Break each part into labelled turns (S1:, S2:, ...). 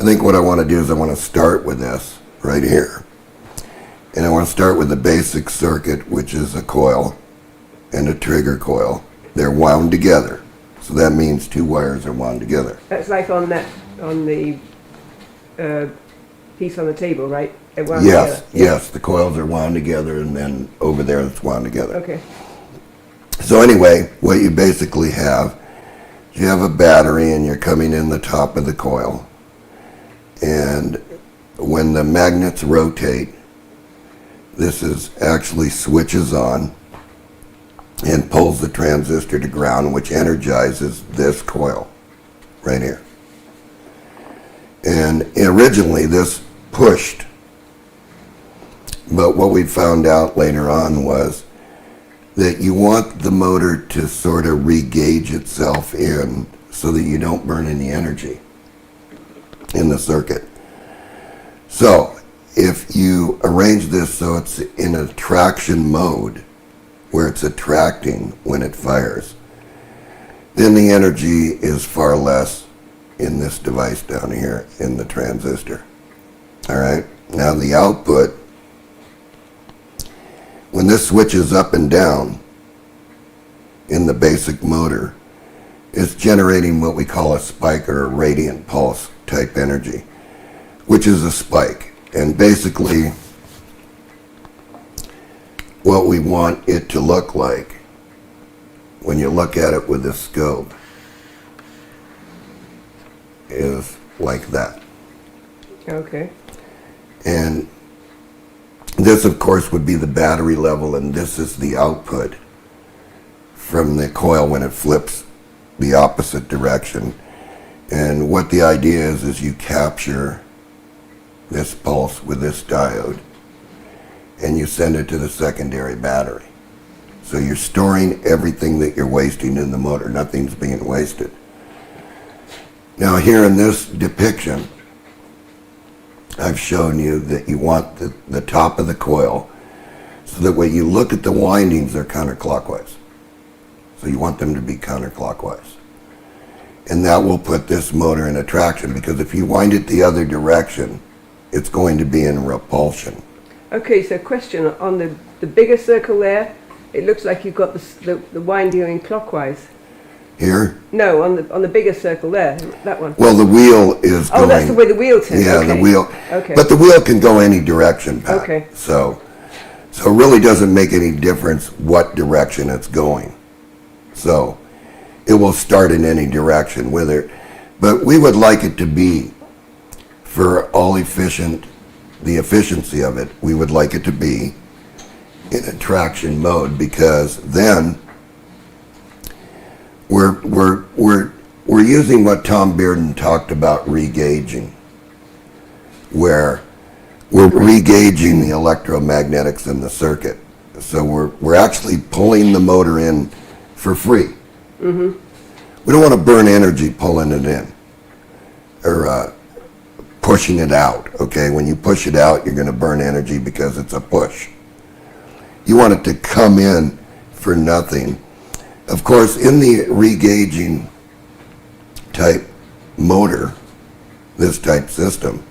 S1: I think what I want to do is I want to start with this right here. And I want to start with the basic circuit, which is a coil and a trigger coil. They're wound together. So that means two wires are wound together.
S2: That's like on the piece on the table, right? They're wound
S1: Yes,
S2: together.
S1: yes, the coils are wound together, and then over there it's wound together.
S2: Okay.
S1: So anyway, what you basically have, you have a battery and you're coming in the top of the coil. And when the magnets rotate, this is actually switches on and pulls the transistor to ground, which energizes this coil right here. And originally this pushed, but what we found out later on was that you want the motor to sort of re-gauge itself in so that you don't burn any energy in the circuit. So if you arrange this so it's in a traction mode, where it's attracting when it fires, then the energy is far less in this device down here in the transistor. All right, now the output, when this switches up and down in the basic motor, it's generating what we call a spike or a radiant pulse type energy, which is a spike. And basically what we want it to look like when you look at it with this scope is like that.
S2: Okay.
S1: And this, of course, would be the battery level, and this is the output from the coil when it flips the opposite direction. And what the idea is you capture this pulse with this diode and you send it to the secondary battery. So you're storing everything that you're wasting in the motor. Nothing's being wasted. Now here in this depiction, I've shown you that you want the top of the coil so that when you look at the windings, they're counterclockwise. So you want them to be counterclockwise. And that will put this motor in a traction, because if you wind it the other direction, it's going to be in repulsion.
S2: Okay, so question on the bigger circle there, it looks like you've got the winding going clockwise.
S1: Here?
S2: No, on the bigger circle there, that one.
S1: Well, the wheel is going...
S2: Oh, that's the way the wheel turns.
S1: Yeah,
S2: okay.
S1: the wheel.
S2: Okay.
S1: But the wheel can go any direction, Pat.
S2: Okay.
S1: So it really doesn't make any difference what direction it's going. So it will start in any direction with it. But we would like it to be, for all the efficiency of it, we would like it to be in a traction mode, because then we're using what Tom Bearden talked about, re-gauging, where we're re-gauging the electromagnetics in the circuit. So we're actually pulling the motor in for free. Mm-hmm. We don't want to burn energy pulling it in or pushing it out. Okay, when you push it out, you're going to burn energy because it's a push. You want it to come in for nothing. Of course, in the re-gauging type motor, this type system,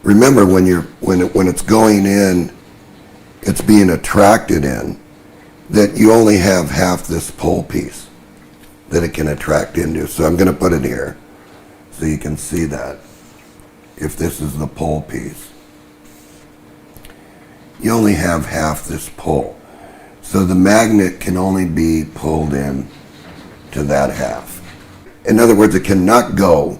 S1: remember when it's going in, it's being attracted in, that you only have half this pole piece that it can attract into. So I'm going to put it here so you can see that. If this is the pole piece, you only have half this pole. So the magnet can only be pulled in to that half. In other words, it cannot go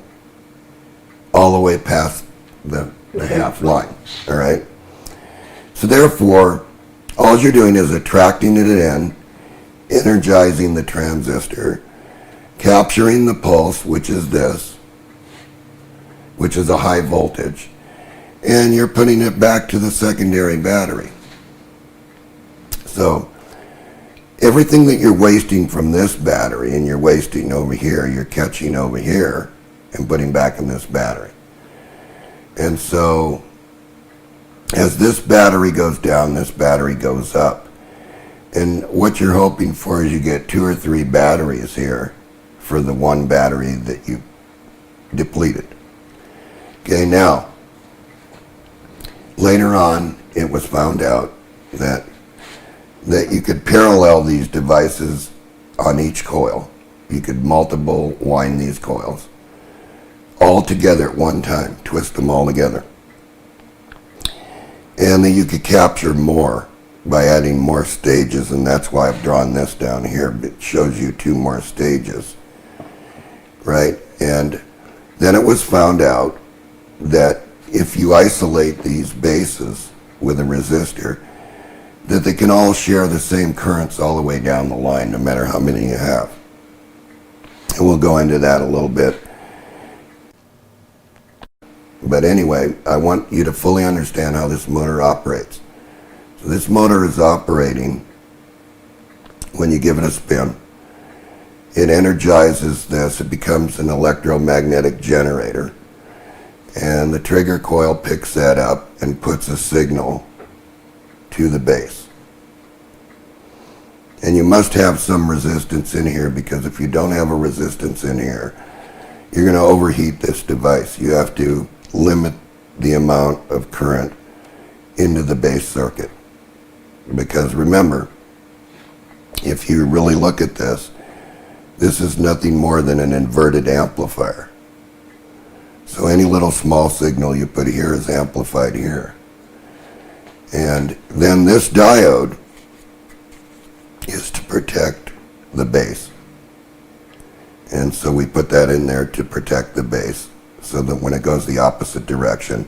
S1: all the way past the half line, all right? So therefore, all you're doing is attracting it in, energizing the transistor, capturing the pulse, which is this, which is a high voltage, and you're putting it back to the secondary battery. So everything that you're wasting from this battery and you're wasting over here, you're catching over here and putting back in this battery. And so as this battery goes down, this battery goes up. And what you're hoping for is you get 2 or 3 batteries here for the one battery that you depleted. Okay, now, later on, it was found out that you could parallel these devices on each coil. You could multiple wind these coils all together at one time, twist them all together. And then you could capture more by adding more stages, and that's why I've drawn this down here. It shows you 2 more stages, right? And then it was found out that if you isolate these bases with a resistor, that they can all share the same currents all the way down the line, no matter how many you have. And we'll go into that a little bit. But anyway, I want you to fully understand how this motor operates. So this motor is operating when you give it a spin. It energizes this, it becomes an electromagnetic generator. And the trigger coil picks that up and puts a signal to the base. And you must have some resistance in here, because if you don't have a resistance in here, you're going to overheat this device. You have to limit the amount of current into the base circuit. Because remember, if you really look at this, this is nothing more than an inverted amplifier. So any little small signal you put here is amplified here. And then this diode is to protect the base. And so we put that in there to protect the base, so that when it goes the opposite direction,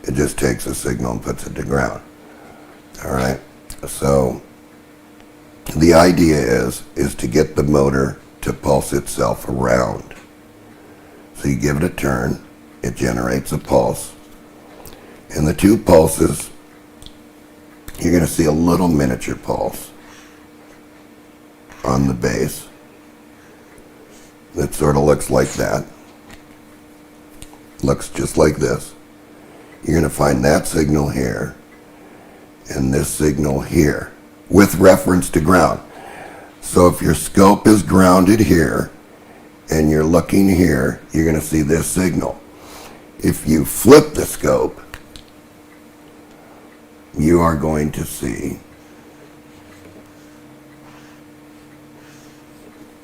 S1: it just takes a signal and puts it to ground. All right? So the idea is to get the motor to pulse itself around. So you give it a turn, it generates a pulse. And the 2 pulses, you're going to see a little miniature pulse on the base that sort of looks like that. Looks just like this. You're going to find that signal here and this signal here with reference to ground. So if your scope is grounded here and you're looking here, you're going to see this signal. If you flip the scope, you are going to see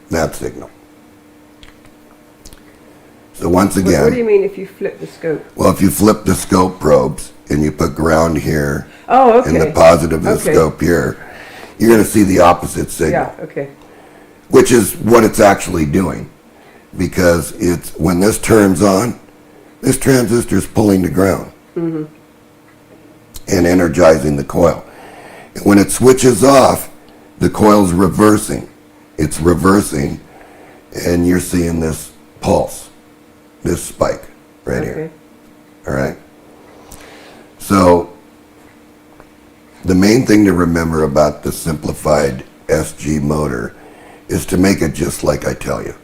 S1: that signal. So once again...
S2: What do you mean if you flip the scope?
S1: Well, if you flip the scope probes and you put ground here
S2: Oh, okay.
S1: and the positive of the scope here, you're going to see the opposite signal.
S2: Yeah, okay.
S1: Which is what it's actually doing. Because it's when this turns on, this transistor is pulling to ground. Mm-hmm. And energizing the coil. And when it switches off, the coil's reversing. It's reversing, and you're seeing this pulse, this spike right here. All right? So the main thing to remember about the simplified SG motor is to make it just like I tell you.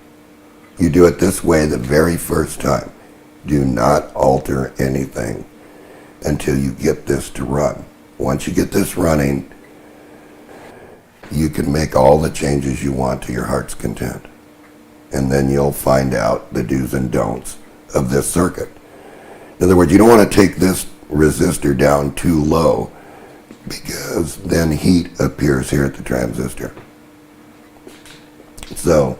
S1: You do it this way the very first time. Do not alter anything until you get this to run. Once you get this running, you can make all the changes you want to your heart's content. And then you'll find out the do's and don'ts of this circuit. In other words, you don't want to take this resistor down too low, because then heat appears here at the transistor. So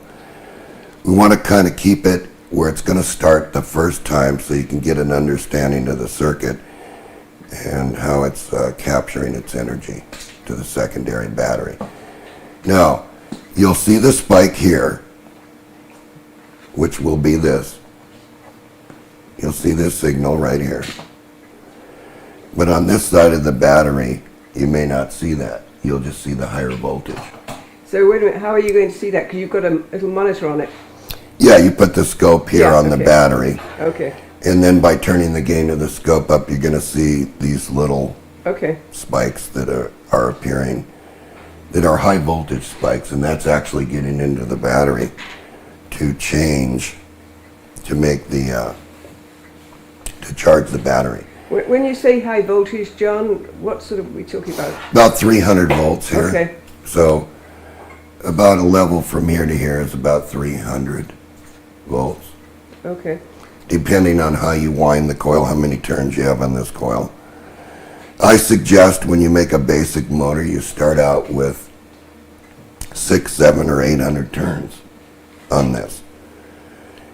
S1: we want to kind of keep it where it's going to start the first time, so you can get an understanding of the circuit and how it's capturing its energy to the secondary battery. Now, you'll see the spike here, which will be this. You'll see this signal right here. But on this side of the battery, you may not see that. You'll just see the higher voltage.
S2: So wait a minute, how are you going to see that? Because you've got a little monitor on it.
S1: Yeah, you put the scope here on the battery.
S2: Okay.
S1: And then by turning the gain of the scope up, you're going to see these little spikes that are appearing, that are high voltage spikes, and that's actually getting into the battery to change, to make the, to charge the battery.
S2: When you say high voltage, John, what sort of are we talking about?
S1: About 300 volts here.
S2: Okay.
S1: So about a level from here to here is about 300 volts.
S2: Okay.
S1: depending on how you wind the coil, how many turns you have on this coil. I suggest when you make a basic motor, you start out with 6, 7, or 800 turns on this.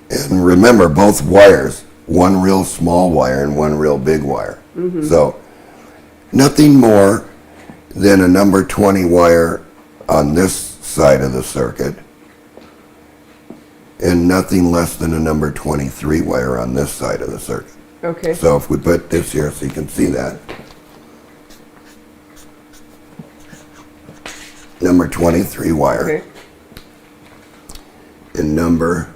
S1: And remember, both wires, one real small wire and one real big wire. So nothing more than a number 20 wire on this side of the circuit, and nothing less than a number 23 wire on this side of the circuit.
S2: Okay.
S1: So if we put this here so you can see that. Number 23 wire.
S2: Okay.
S1: And number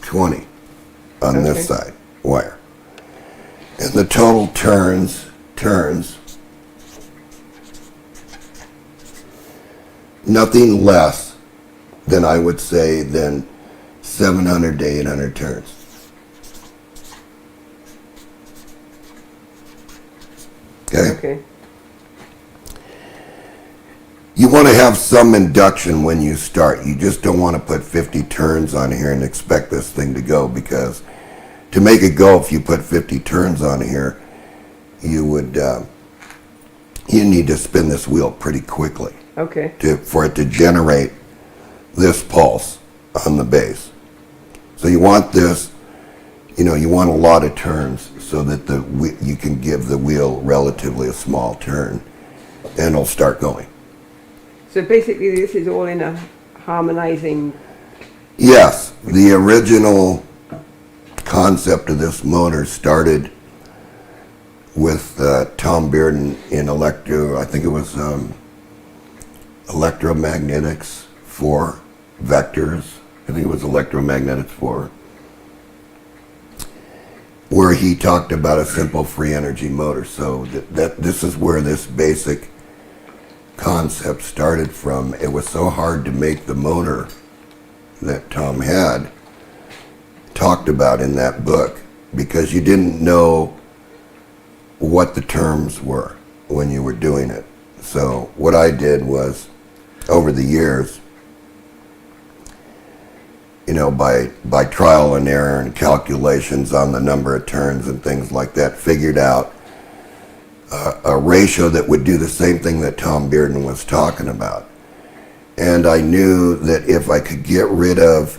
S1: 20 on this side wire. And the total turns, nothing less than, I would say, than 700 to 800 turns. Okay?
S2: Okay.
S1: You want to have some induction when you start. You just don't want to put 50 turns on here and expect this thing to go, because to make it go, if you put 50 turns on here, you would you need to spin this wheel pretty quickly
S2: Okay.
S1: for it to generate this pulse on the base. So you want this, you want a lot of turns so that you can give the wheel relatively a small turn, and it'll start going.
S2: So basically, this is all in a harmonizing.
S1: Yes, the original concept of this motor started with Tom Bearden in I think it was electromagnetics for vectors. I think it was electromagnetics for, where he talked about a simple free energy motor. So this is where this basic concept started from. It was so hard to make the motor that Tom had talked about in that book, because you didn't know what the terms were when you were doing it. So what I did was, over the years, by trial and error and calculations on the number of turns and things like that, figured out a ratio that would do the same thing that Tom Bearden was talking about. And I knew that if I could get rid of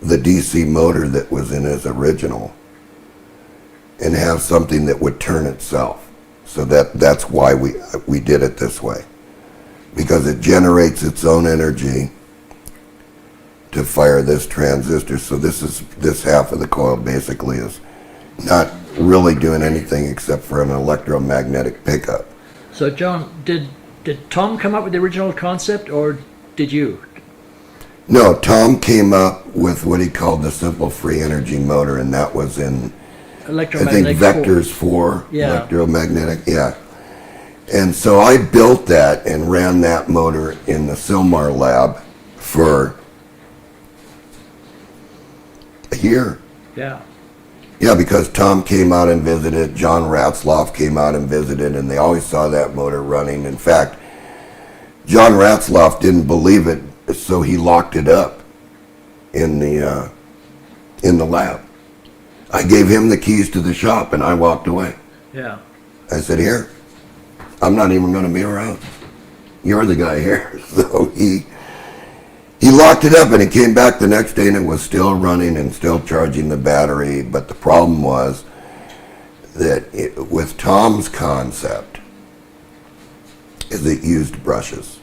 S1: the DC motor that was in his original and have something that would turn itself. So that's why we did it this way, because it generates its own energy to fire this transistor. So this half of the coil basically is not really doing anything except for an electromagnetic pickup.
S3: So John, did Tom come up with the original concept, or did you?
S1: No, Tom came up with what he called the simple free energy motor, and that was in, I think, Vectors 4,
S3: Yeah.
S1: electromagnetic, yeah. And so I built that and ran that motor in the Silmar lab for a year.
S3: Yeah.
S1: Yeah, because Tom came out and visited, John Ratzloff came out and visited, and they always saw that motor running. In fact, John Ratzloff didn't believe it, so he locked it up in the lab. I gave him the keys to the shop, and I walked away.
S3: Yeah.
S1: I said, "Here, I'm not even going to be around. You're the guy here." So he locked it up, and he came back the next day, and it was still running and still charging the battery. But the problem was that with Tom's concept, is it used brushes,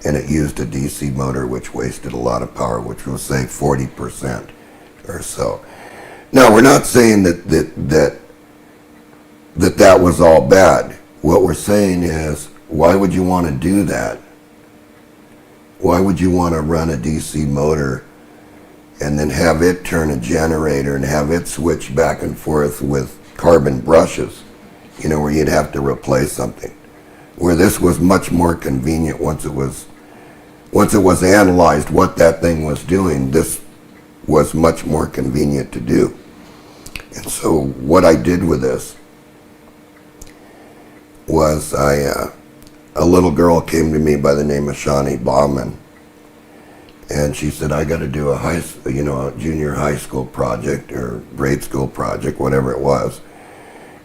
S1: and it used a DC motor, which wasted a lot of power, which was, say, 40% or so. Now, we're not saying that was all bad. What we're saying is, why would you want to do that? Why would you want to run a DC motor and then have it turn a generator and have it switch back and forth with carbon brushes, where you'd have to replace something? Where this was much more convenient once it was analyzed what that thing was doing. This was much more convenient to do. And so what I did with this was a little girl came to me by the name of Shawnee Bauman, And she said, I got to do a junior high school project or grade school project, whatever it was.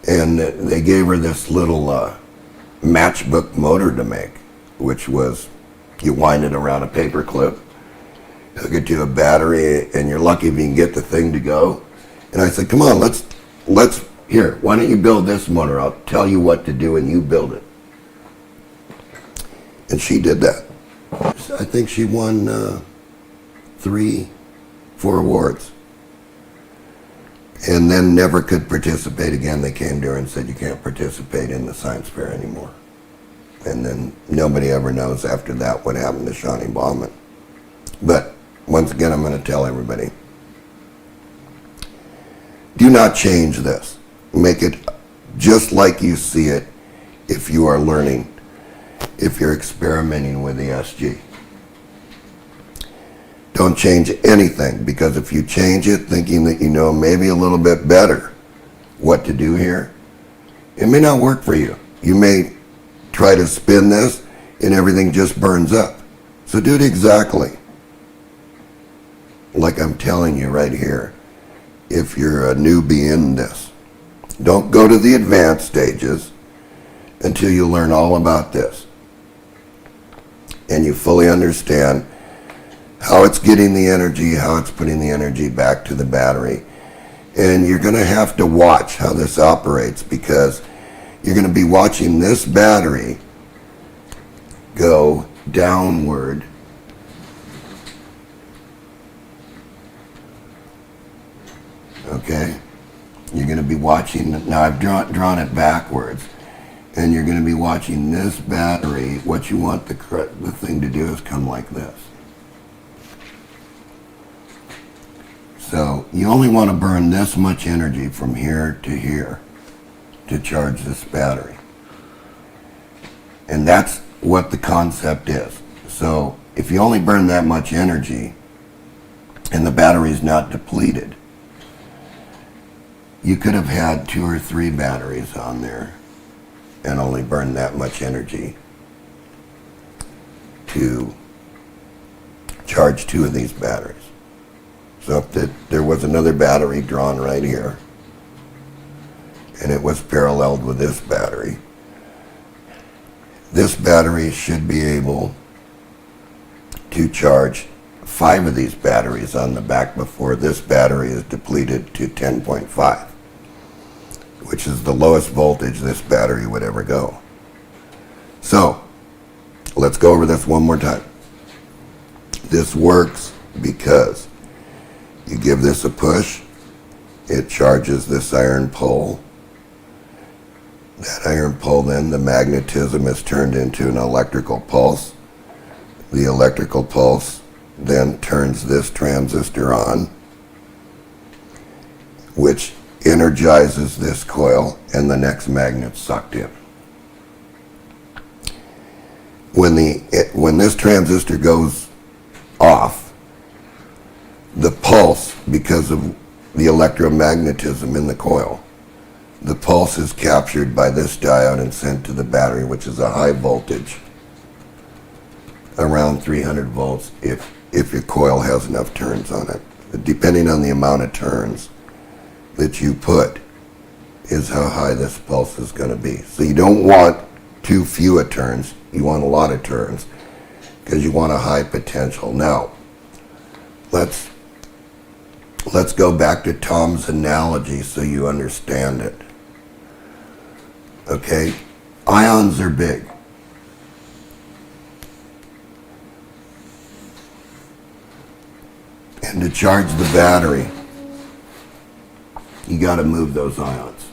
S1: And they gave her this little matchbook motor to make, which was you wind it around a paper clip, hook it to a battery, and you're lucky if you can get the thing to go. And I said, come on, here, why don't you build this motor? I'll tell you what to do and you build it. And she did that. I think she won 4 awards. And then never could participate again. They came to her and said, you can't participate in the science fair anymore. And then nobody ever knows after that what happened to Shawnee Bauman. But once again, I'm going to tell everybody, do not change this. Make it just like you see it if you are learning, if you're experimenting with the SG. Don't change anything, because if you change it thinking that you know maybe a little bit better what to do here, it may not work for you. You may try to spin this and everything just burns up. So do it exactly like I'm telling you right here. If you're a newbie in this, don't go to the advanced stages until you learn all about this and you fully understand how it's getting the energy, how it's putting the energy back to the battery. And you're going to have to watch how this operates, because you're going to be watching this battery go downward okay? You're going to be watching, now I've drawn it backwards, and you're going to be watching this battery. What you want the thing to do is come like this. So you only want to burn this much energy from here to charge this battery. And that's what the concept is. So if you only burn that much energy and the battery's not depleted, you could have had 2 or 3 batteries on there and only burn that much energy to charge 2 of these batteries. So if there was another battery drawn right here, and it was paralleled with this battery should be able to charge 5 of these batteries on the back before this battery is depleted to 10.5, which is the lowest voltage this battery would ever go. So let's go over this one more time. This works because you give this a push, it charges this iron pole. That iron pole, then the magnetism is turned into an electrical pulse. The electrical pulse then turns this transistor on, which energizes this coil, and the next magnet's sucked in. When this transistor goes off, the pulse, because of the electromagnetism in the coil, the pulse is captured by this diode and sent to the battery, which is a high voltage, around 300 volts if your coil has enough turns on it. Depending on the amount of turns that you put is how high this pulse is going to be. So you don't want too few turns, you want a lot of turns, because you want a high potential. Now, let's go back to Tom's analogy so you understand it. Okay, ions are big. And to charge the battery, you got to move those ions.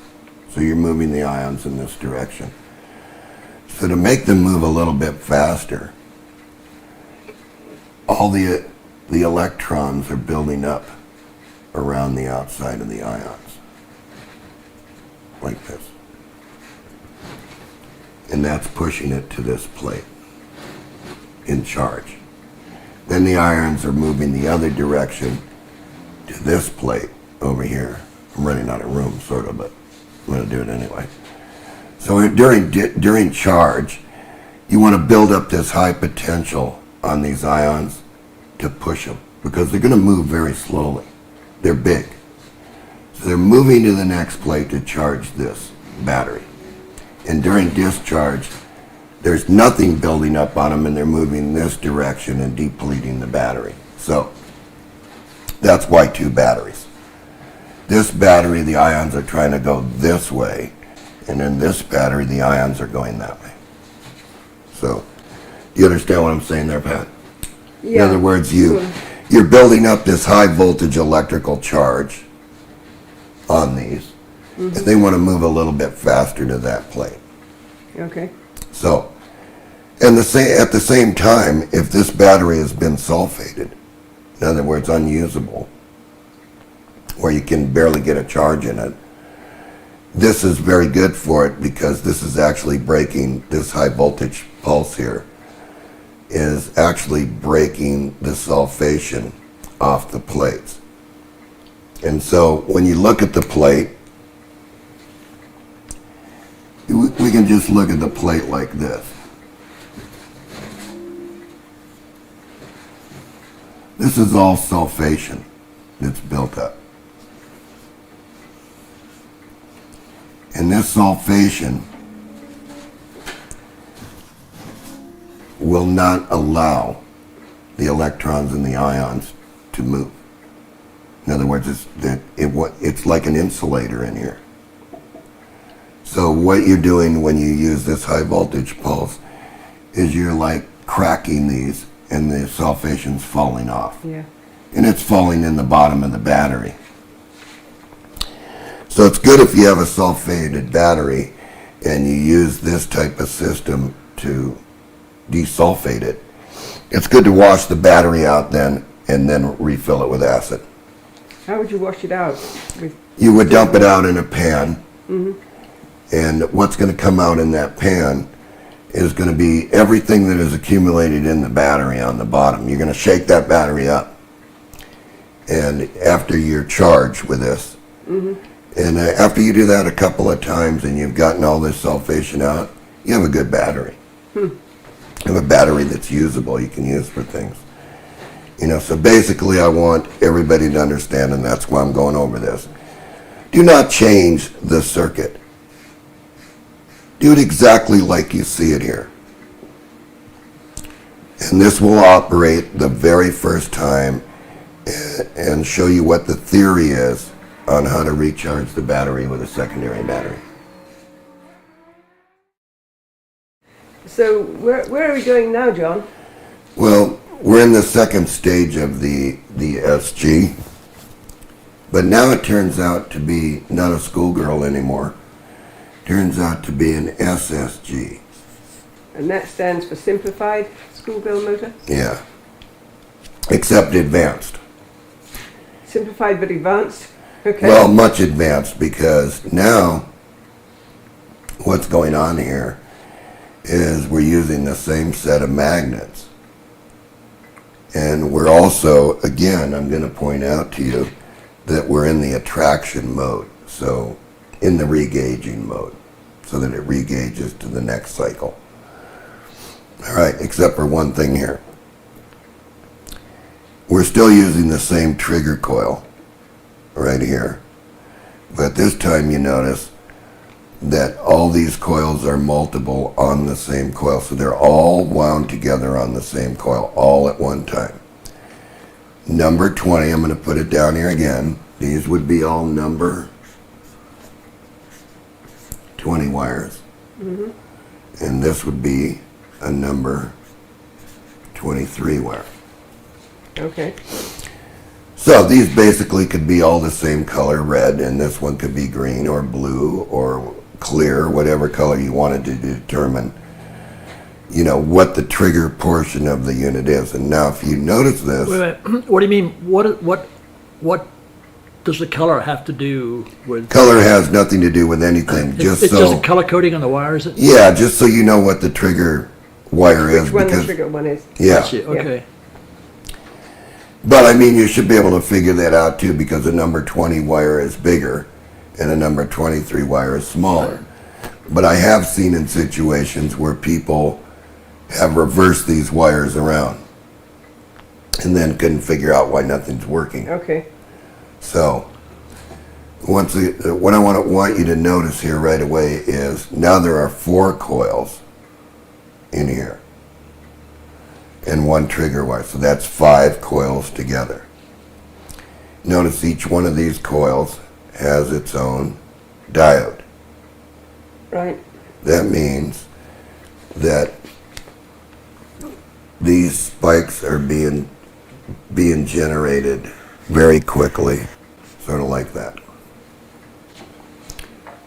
S1: So you're moving the ions in this direction. So to make them move a little bit faster, all the electrons are building up around the outside of the ions, like this. And that's pushing it to this plate in charge. Then the ions are moving the other direction to this plate over here. I'm running out of room, sort of, but I'm going to do it anyway. So during charge, you want to build up this high potential on these ions to push them because they're going to move very slowly. They're big. So they're moving to the next plate to charge this battery. And during discharge, there's nothing building up on them and they're moving in this direction and depleting the battery. So that's why 2 batteries. This battery, the ions are trying to go this way, and in this battery, the ions are going that way. So, do you understand what I'm saying there, Pat?
S2: Yeah.
S1: In other words, you're building up this high voltage electrical charge on these, and they want to move a little bit faster to that plate.
S2: Okay.
S1: So, and at the same time, if this battery has been sulfated, in other words, unusable, where you can barely get a charge in it, this is very good for it because this is actually breaking, this high voltage pulse here is actually breaking the sulfation off the plates. And so when you look at the plate, we can just look at the plate like this. This is all sulfation that's built up. And this sulfation will not allow the electrons and the ions to move. In other words, it's like an insulator in here. So what you're doing when you use this high voltage pulse is you're like cracking these and the sulfation's falling off.
S2: Yeah.
S1: And it's falling in the bottom of the battery. So it's good if you have a sulfated battery and you use this type of system to desulfate it. It's good to wash the battery out then and then refill it with acid.
S2: How would you wash it out?
S1: You would dump it out in a pan, and what's going to come out in that pan is going to be everything that is accumulated in the battery on the bottom. You're going to shake that battery up, and after you're charged with this, and after you do that a couple of times and you've gotten all this sulfation out, you have a good battery. You have a battery that's usable, you can use for things. You know, so basically I want everybody to understand, and that's why I'm going over this. Do not change the circuit. Do it exactly like you see it here. And this will operate the very first time and show you what the theory is on how to recharge the battery with a secondary battery.
S2: So where are we going now, John?
S1: Well, we're in the second stage of the SG, but now it turns out to be not a schoolgirl anymore. Turns out to be an SSG.
S2: And that stands for Simplified Schoolgirl Motor?
S1: Yeah. Except advanced.
S2: Simplified but advanced? Okay.
S1: Well, much advanced, because now what's going on here is we're using the same set of magnets. And we're also, again, I'm going to point out to you that we're in the attraction mode, so in the regauging mode, so that it regauges to the next cycle. All right, except for one thing here. We're still using the same trigger coil right here, but this time you notice that all these coils are multiple on the same coil, so they're all wound together on the same coil all at one time. Number 20, I'm going to put it down here again. These would be all number 20 wires, and this would be a number 23 wire.
S2: Okay.
S1: So these basically could be all the same color, red, and this one could be green or blue or clear, whatever color you wanted to determine, you know, what the trigger portion of the unit is. And now if you notice this...
S3: Wait. What do you mean? What does the color have to do with...
S1: Color has nothing to do with anything,
S3: It's just a color coding on the wire, is it?
S1: Yeah, just so you know what the trigger wire is.
S2: Which one the trigger one is.
S1: Yeah.
S3: I see, okay.
S1: But I mean, you should be able to figure that out too, because a number 20 wire is bigger and a number 23 wire is smaller. But I have seen in situations where people have reversed these wires around. and then couldn't figure out why nothing's working.
S2: Okay.
S1: So, what I want you to notice here right away is now there are 4 coils in here and 1 trigger wire. So that's 5 coils together. Notice each one of these coils has its own diode.
S2: Right.
S1: That means that these spikes are being generated very quickly, sort of like that.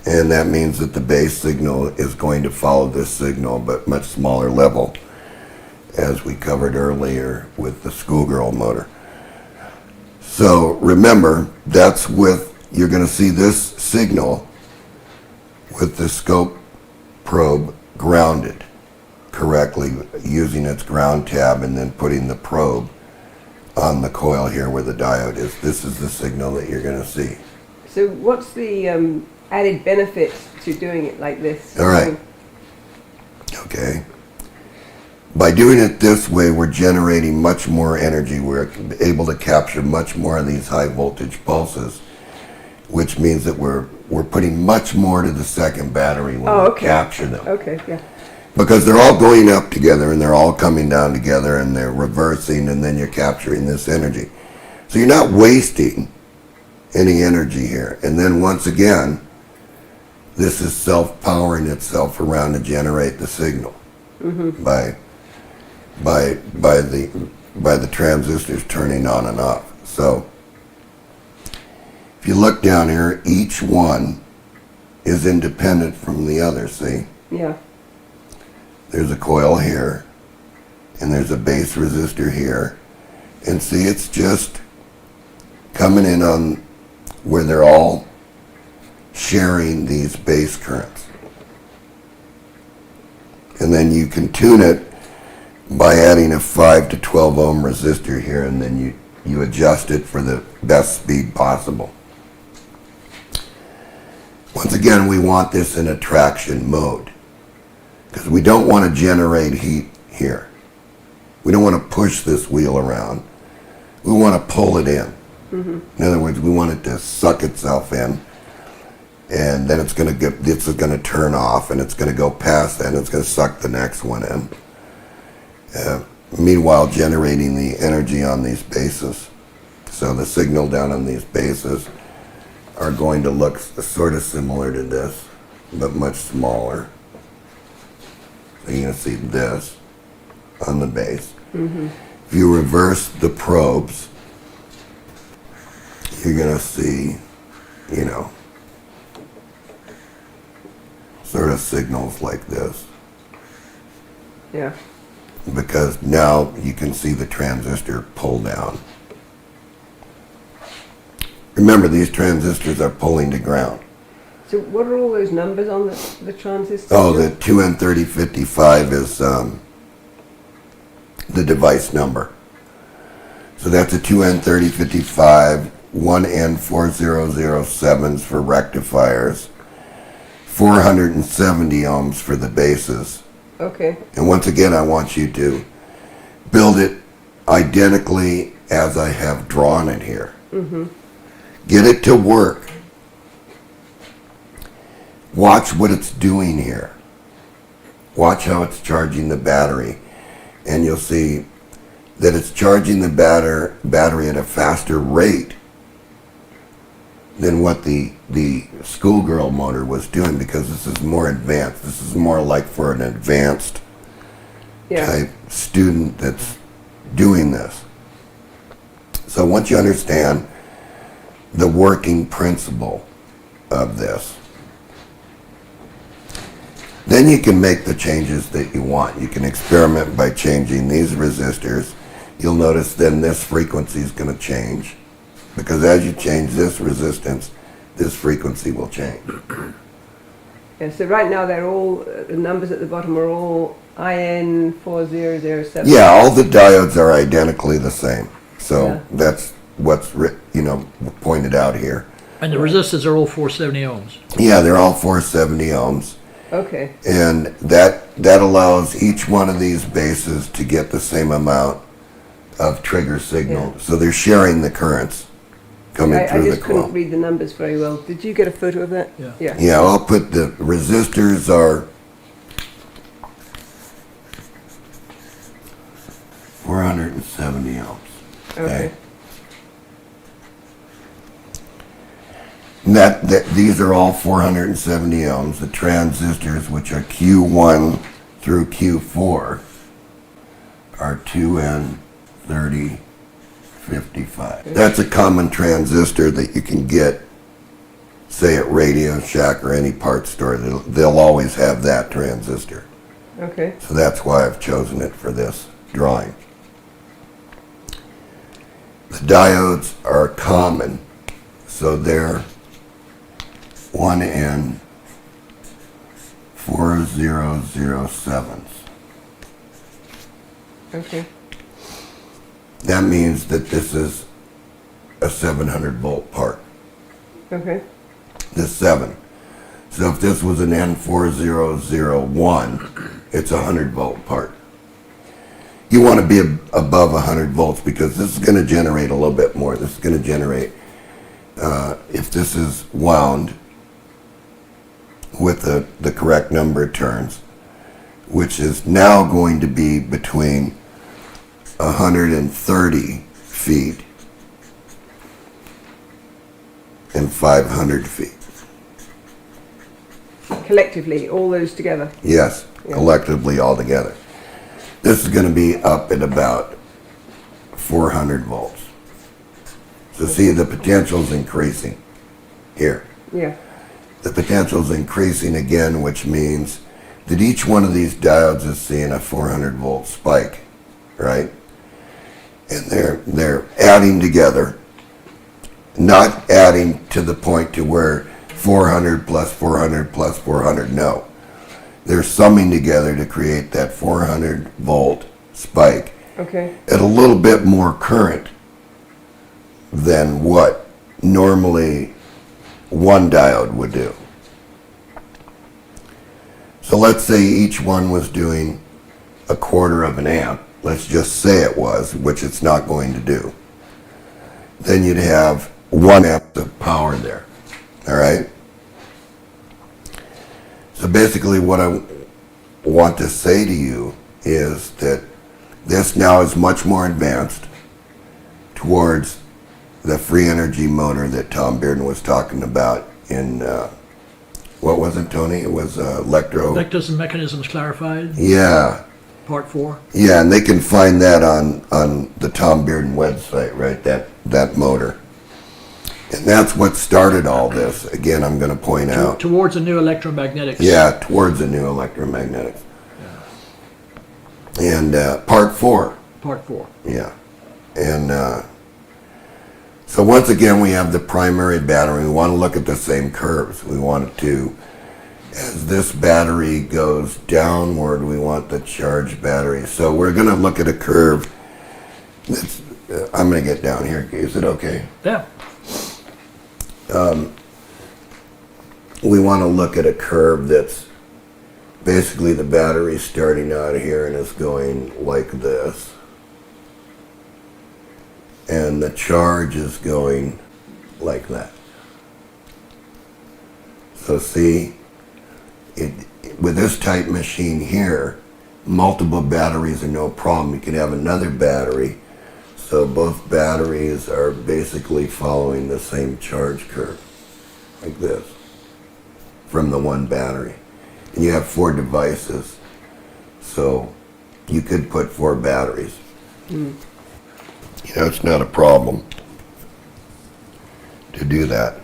S1: And that means that the base signal is going to follow this signal, but much smaller level, as we covered earlier with the schoolgirl motor. So remember, that's you're going to see this signal with the scope probe grounded correctly, using its ground tab and then putting the probe on the coil here where the diode is. This is the signal that you're going to see.
S2: So what's the added benefit to doing it like this?
S1: All right. Okay. By doing it this way, we're generating much more energy. We're able to capture much more of these high voltage pulses, which means that we're putting much more to the second battery when we capture them.
S2: Okay, yeah.
S1: Because they're all going up together and they're all coming down together and they're reversing, and then you're capturing this energy. So you're not wasting any energy here. And then once again, this is self-powering itself around to generate the signal by the transistors turning on and off. So if you look down here, each one is independent from the other, see?
S2: Yeah.
S1: There's a coil here, and there's a base resistor here. And see, it's just coming in on where they're all sharing these base currents. And then you can tune it by adding a 5 to 12 ohm resistor here, and then you adjust it for the best speed possible. Once again, we want this in a traction mode, because we don't want to generate heat here. We don't want to push this wheel around. We want to pull it in. In other words, we want it to suck itself in, and then it's going to turn off, and it's going to go past that, and it's going to suck the next one in. Meanwhile, generating the energy on these bases. So the signal down on these bases are going to look sort of similar to this, but much smaller. So you're going to see this on the base. If you reverse the probes, you're going to see, sort of signals like this.
S2: Yeah.
S1: Because now you can see the transistor pull down. Remember, these transistors are pulling to ground.
S2: So what are all those numbers on the transistors?
S1: Oh, the 2N3055 is the device number. So that's a 2N3055, 1N4007s for rectifiers, 470 ohms for the bases.
S2: Okay.
S1: And once again, I want you to build it identically as I have drawn it here. Get it to work. Watch what it's doing here. Watch how it's charging the battery. And you'll see that it's charging the battery at a faster rate than what the schoolgirl motor was doing, because this is more advanced. This is more like for an advanced type student that's doing this. So once you understand the working principle of this, then you can make the changes that you want. You can experiment by changing these resistors. You'll notice then this frequency is going to change, because as you change this resistance, this frequency will change.
S2: Yeah, so right now they're all, the numbers at the bottom are all IN4007.
S1: Yeah, all the diodes are identically the same. So
S2: Yeah.
S1: that's what's pointed out here.
S3: And the resistors are all 470 ohms.
S1: Yeah, they're all 470 ohms.
S2: Okay.
S1: And that allows each one of these bases to get the same amount of trigger signal.
S2: Yeah.
S1: So they're sharing the currents coming
S2: I
S1: through the
S2: just couldn't
S1: coil.
S2: read the numbers very well. Did you get a photo of that?
S3: Yeah.
S2: Yeah.
S1: Yeah, I'll put the resistors are 470 ohms.
S2: Okay.
S1: And that these are all 470 ohms. The transistors, which are Q1 through Q4, are 2N3055. That's a common transistor that you can get, say, at Radio Shack or any parts store. They'll always have that transistor.
S2: Okay.
S1: So that's why I've chosen it for this drawing. The diodes are common, so they're 1N4007s.
S2: Okay.
S1: That means that this is a 700 volt part.
S2: Okay.
S1: This 7. So if this was an N4001, it's a 100 volt part. You want to be above 100 volts because this is going to generate a little bit more. This is going to generate, if this is wound with the correct number of turns, which is now going to be between 130 feet and 500 feet.
S2: Collectively, all those together.
S1: Yes,
S2: Yeah.
S1: collectively all together. This is going to be up at about 400 volts. So see, the potential's increasing here.
S2: Yeah.
S1: The potential's increasing again, which means that each one of these diodes is seeing a 400 volt spike, right? And they're adding together, not adding to the point to where 400 plus 400 plus 400, no. They're summing together to create that 400 volt spike
S2: Okay.
S1: at a little bit more current than what normally one diode would do. So let's say each one was doing a quarter of an amp. Let's just say it was, which it's not going to do. Then you'd have 1 amp of power there. All right? So basically what I want to say to you is that this now is much more advanced towards the free energy motor that Tom Bearden was talking about in, what was it, Tony? It was electro...
S3: Vectors and mechanisms clarified,
S1: Yeah.
S3: part 4.
S1: Yeah, and they can find that on the Tom Bearden website, right? That motor. And that's what started all this. Again, I'm going to point out.
S3: Towards a new electromagnetics.
S1: Yeah, towards the new electromagnetics. And part 4.
S3: Part 4.
S1: Yeah. And so once again, we have the primary battery. We want to look at the same curves. We want it to, as this battery goes downward, we want the charged battery. So we're going to look at a curve. That's, I'm going to get down here. Is it okay?
S3: Yeah.
S1: We want to look at a curve that's basically the battery starting out here and is going like this. And the charge is going like that. So see, with this type machine here, multiple batteries are no problem. You can have another battery. So both batteries are basically following the same charge curve, like this, from the one battery. And you have 4 devices, so you could put 4 batteries. You know, it's not a problem to do that.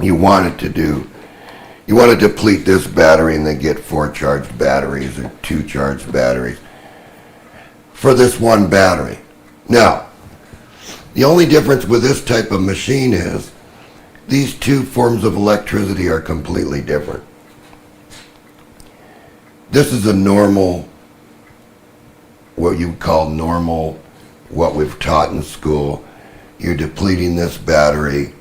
S1: You want to deplete this battery and then get 4 charged batteries or 2 charged batteries for this one battery. Now, the only difference with this type of machine is these 2 forms of electricity are completely different. This is a normal, what you call normal, what we've taught in school. You're depleting this battery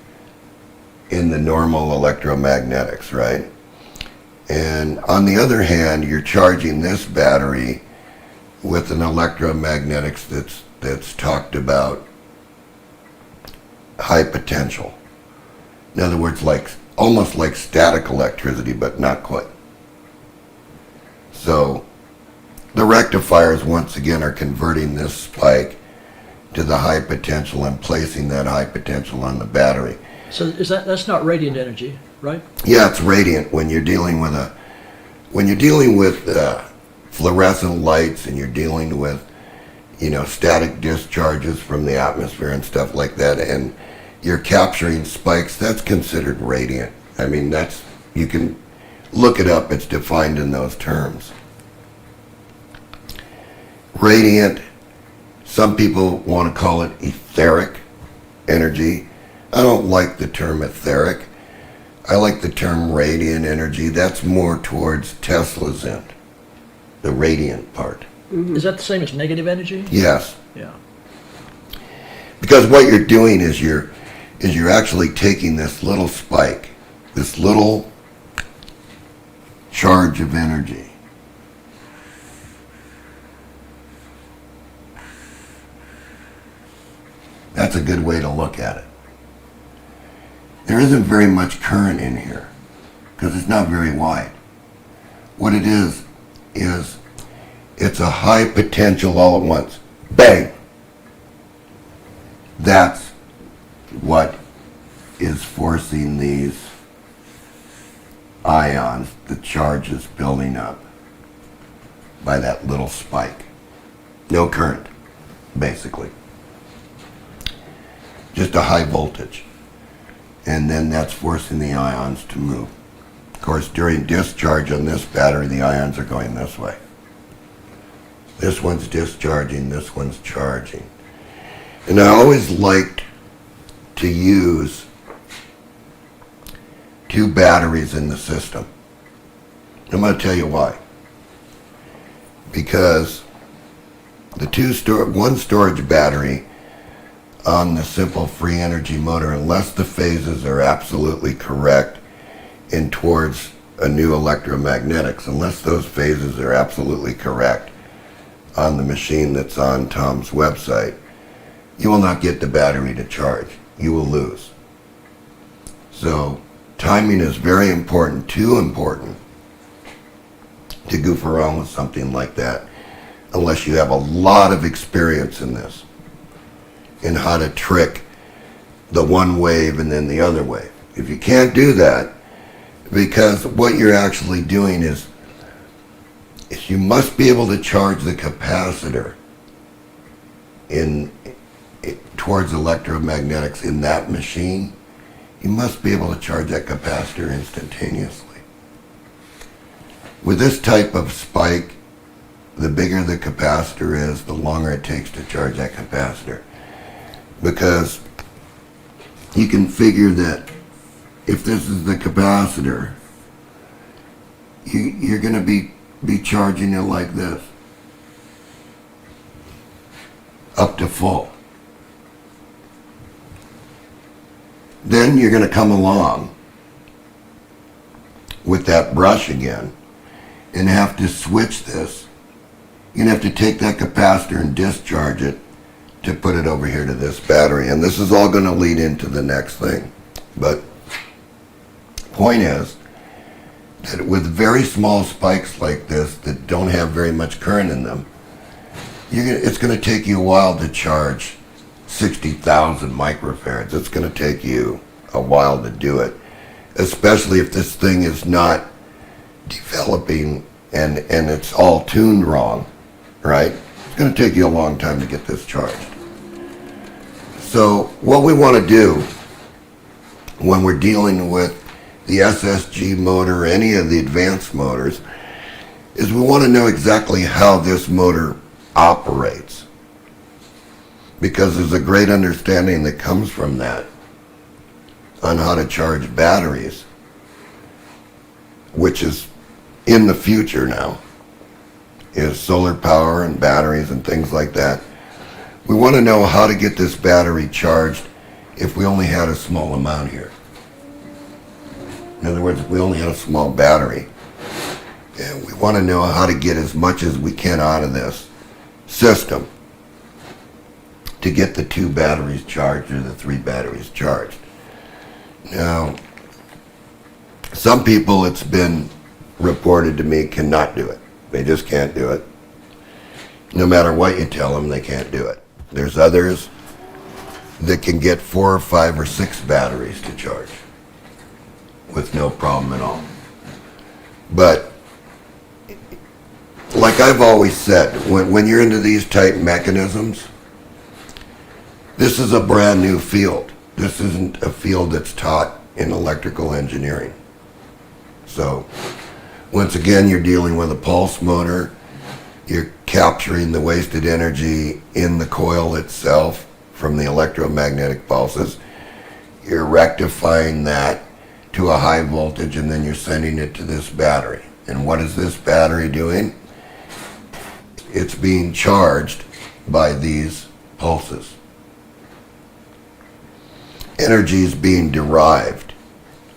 S1: in the normal electromagnetics, right? And on the other hand, you're charging this battery with an electromagnetics that's talked about high potential. In other words, like almost like static electricity, but not quite. So the rectifiers once again are converting this spike to the high potential and placing that high potential on the battery.
S3: So that's not radiant energy, right?
S1: Yeah, it's radiant when you're dealing with fluorescent lights and you're dealing with, static discharges from the atmosphere and stuff like that, and you're capturing spikes. That's considered radiant. I mean, you can look it up. It's defined in those terms. Radiant. Some people want to call it etheric energy. I don't like the term etheric. I like the term radiant energy. That's more towards Tesla's end, the radiant part.
S3: Is that the same as negative energy?
S1: Yes,
S3: Yeah.
S1: because what you're doing is you're actually taking this little spike, this little charge of energy, that's a good way to look at it. There isn't very much current in here because it's not very wide. What it is it's a high potential all at once. Bang! That's what is forcing these ions, the charges building up by that little spike. No current, basically. Just a high voltage. And then that's forcing the ions to move. Of course, during discharge on this battery, the ions are going this way. This one's discharging, this one's charging. And I always liked to use 2 batteries in the system. I'm going to tell you why. Because one storage battery on the simple free energy motor, unless the phases are absolutely correct in towards a new electromagnetics, unless those phases are absolutely correct on the machine that's on Tom's website, you will not get the battery to charge. You will lose. So timing is very important, too important to goof around with something like that, unless you have a lot of experience in this, in how to trick the one wave and then the other wave. If you can't do that, because what you're actually doing is you must be able to charge the capacitor towards electromagnetics in that machine. You must be able to charge that capacitor instantaneously. With this type of spike, the bigger the capacitor is, the longer it takes to charge that capacitor. Because you can figure that if this is the capacitor, you're going to be charging it like this, up to full. Then you're going to come along with that brush again and have to switch this. You're going to have to take that capacitor and discharge it to put it over here to this battery. And this is all going to lead into the next thing. But point is that with very small spikes like this that don't have very much current in them, it's going to take you a while to charge 60,000 microfarads. It's going to take you a while to do it, especially if this thing is not developing and it's all tuned wrong, right? It's going to take you a long time to get this charged. So what we want to do when we're dealing with the SSG motor or any of the advanced motors is we want to know exactly how this motor operates, because there's a great understanding that comes from that on how to charge batteries, which is in the future now, is solar power and batteries and things like that. We want to know how to get this battery charged if we only had a small amount here. In other words, if we only had a small battery, and we want to know how to get as much as we can out of this system to get the 2 batteries charged or the 3 batteries charged. Now, some people, it's been reported to me, cannot do it. They just can't do it. No matter what you tell them, they can't do it. There's others that can get 4 or 5 or 6 batteries to charge with no problem at all. But like I've always said, when you're into these type mechanisms, this is a brand new field. This isn't a field that's taught in electrical engineering. So once again, you're dealing with a pulse motor. You're capturing the wasted energy in the coil itself from the electromagnetic pulses. You're rectifying that to a high voltage, and then you're sending it to this battery. And what is this battery doing? It's being charged by these pulses. Energy is being derived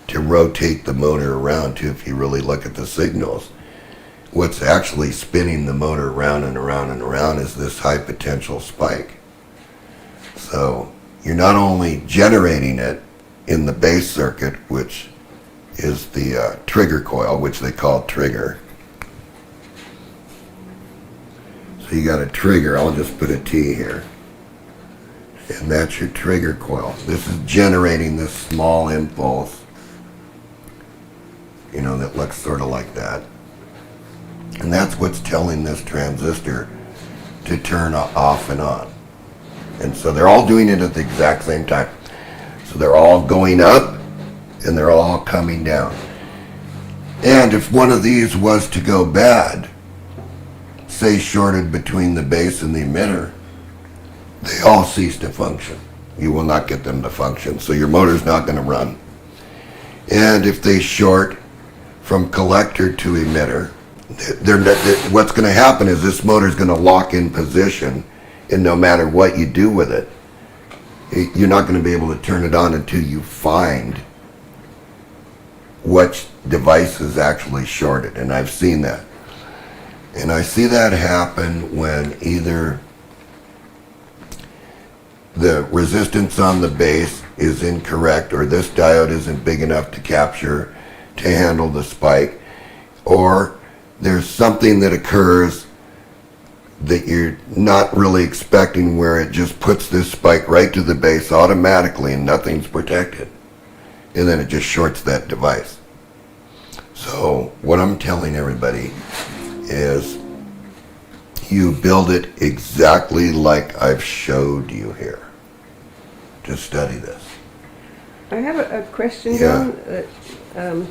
S1: to rotate the motor around too. If you really look at the signals, what's actually spinning the motor around and around and around is this high potential spike. So you're not only generating it in the base circuit, which is the trigger coil, which they call trigger. So you got a trigger, I'll just put a T here. And that's your trigger coil. This is generating this small impulse, you know, that looks sort of like that. And that's what's telling this transistor to turn off and on. And so they're all doing it at the exact same time. So they're all going up and they're all coming down. And if one of these was to go bad, say shorted between the base and the emitter, they all cease to function. You will not get them to function, so your motor's not going to run. And if they short from collector to emitter, what's going to happen is this motor's going to lock in position, and no matter what you do with it, you're not going to be able to turn it on until you find which device is actually shorted. And I've seen that. And I see that happen when either the resistance on the base is incorrect, or this diode isn't big enough to capture to handle the spike, or there's something that occurs that you're not really expecting, where it just puts this spike right to the base automatically and nothing's protected, and then it just shorts that device. So what I'm telling everybody is you build it exactly like I've showed you here. To study this.
S2: I have a question,
S1: Yeah.
S2: John.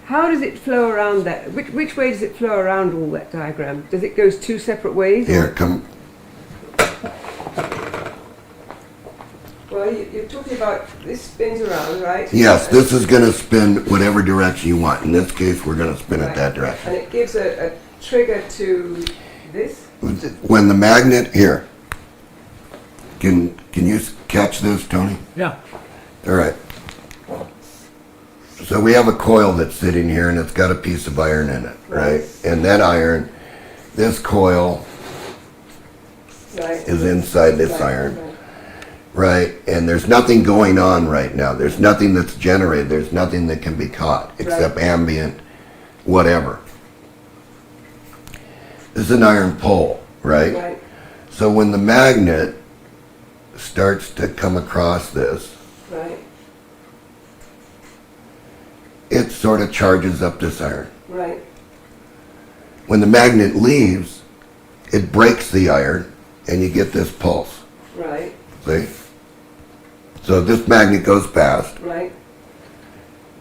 S2: How does it flow around that? Which way does it flow around all that diagram? Does it go 2 separate ways?
S1: Here, come.
S2: Well, you're talking about this spins around, right?
S1: Yes, this is going to spin whatever direction you want. In this case, we're going to spin it
S2: Right.
S1: that direction.
S2: And it gives a trigger to this?
S1: When the magnet, here, can you catch this, Tony?
S3: Yeah.
S1: All right. So we have a coil that's sitting here, and it's got a piece of iron in it, right? And that iron, this coil
S2: Right.
S1: is inside this
S2: Right,
S1: iron,
S2: right.
S1: right? And there's nothing going on right now. There's nothing that's generated. There's nothing that can be caught except ambient, whatever. This is an iron pole, right?
S2: Right.
S1: So when the magnet starts to come across this,
S2: Right.
S1: it sort of charges up this iron.
S2: Right.
S1: When the magnet leaves, it breaks the iron, and you get this pulse.
S2: Right.
S1: See? So this magnet goes past,
S2: Right.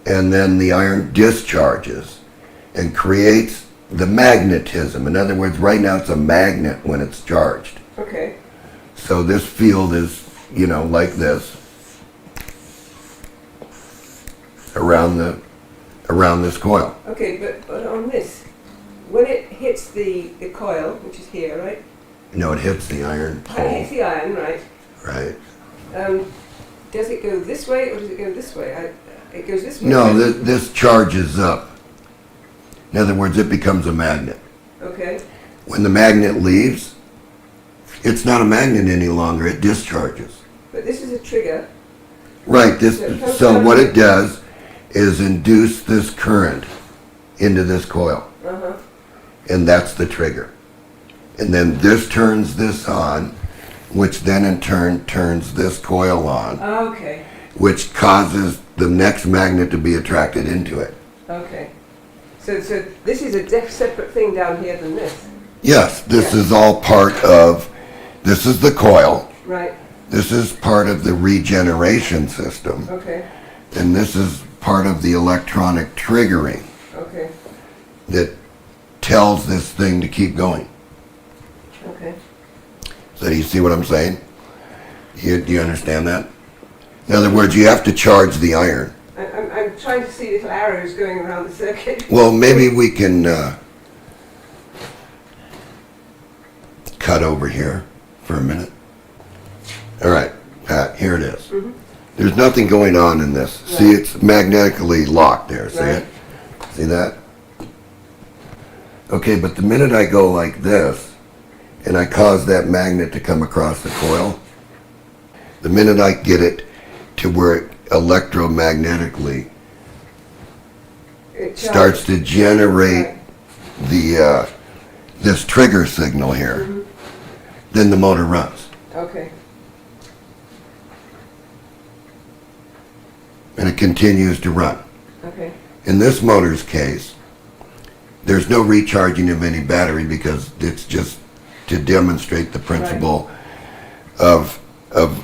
S1: and then the iron discharges and creates the magnetism. In other words, right now it's a magnet when it's charged.
S2: Okay.
S1: So this field is, you know, like this around this coil.
S2: Okay, but on this, when it hits the coil, which is here, right?
S1: No, it hits the iron
S2: It
S1: pole,
S2: hits the iron, right?
S1: right?
S2: Does it go this way or does it go this way? It goes this way.
S1: No,
S2: right?
S1: this charges up. In other words, it becomes a magnet.
S2: Okay.
S1: When the magnet leaves, it's not a magnet any longer, it discharges.
S2: But this is a trigger.
S1: Right,
S2: So
S1: so what it does is induce this current into this coil.
S2: Uh-huh.
S1: And that's the trigger. And then this turns this on, which then in turn turns this coil on,
S2: Okay.
S1: which causes the next magnet to be attracted into it.
S2: Okay. So this is a separate thing down here than this.
S1: Yes, this
S2: Yeah.
S1: is all part of, this is the coil,
S2: Right.
S1: this is part of the regeneration system,
S2: Okay.
S1: and this is part of the electronic triggering
S2: Okay.
S1: that tells this thing to keep going.
S2: Okay.
S1: So do you see what I'm saying? Do you understand that? In other words, you have to charge the iron.
S2: I'm trying to see little arrows going around the circuit.
S1: Well, maybe we can cut over here for a minute. All right, Pat, here it is.
S2: Mhm.
S1: There's nothing going on in this. See,
S2: Right.
S1: it's magnetically locked there. See
S2: Right.
S1: it? See that? Okay, but the minute I go like this, and I cause that magnet to come across the coil, the minute I get it to where it electromagnetically
S2: It
S1: starts to generate the this trigger signal here, then the motor runs.
S2: Okay.
S1: And it continues to run.
S2: Okay.
S1: In this motor's case, there's no recharging of any battery because it's just to demonstrate the principle of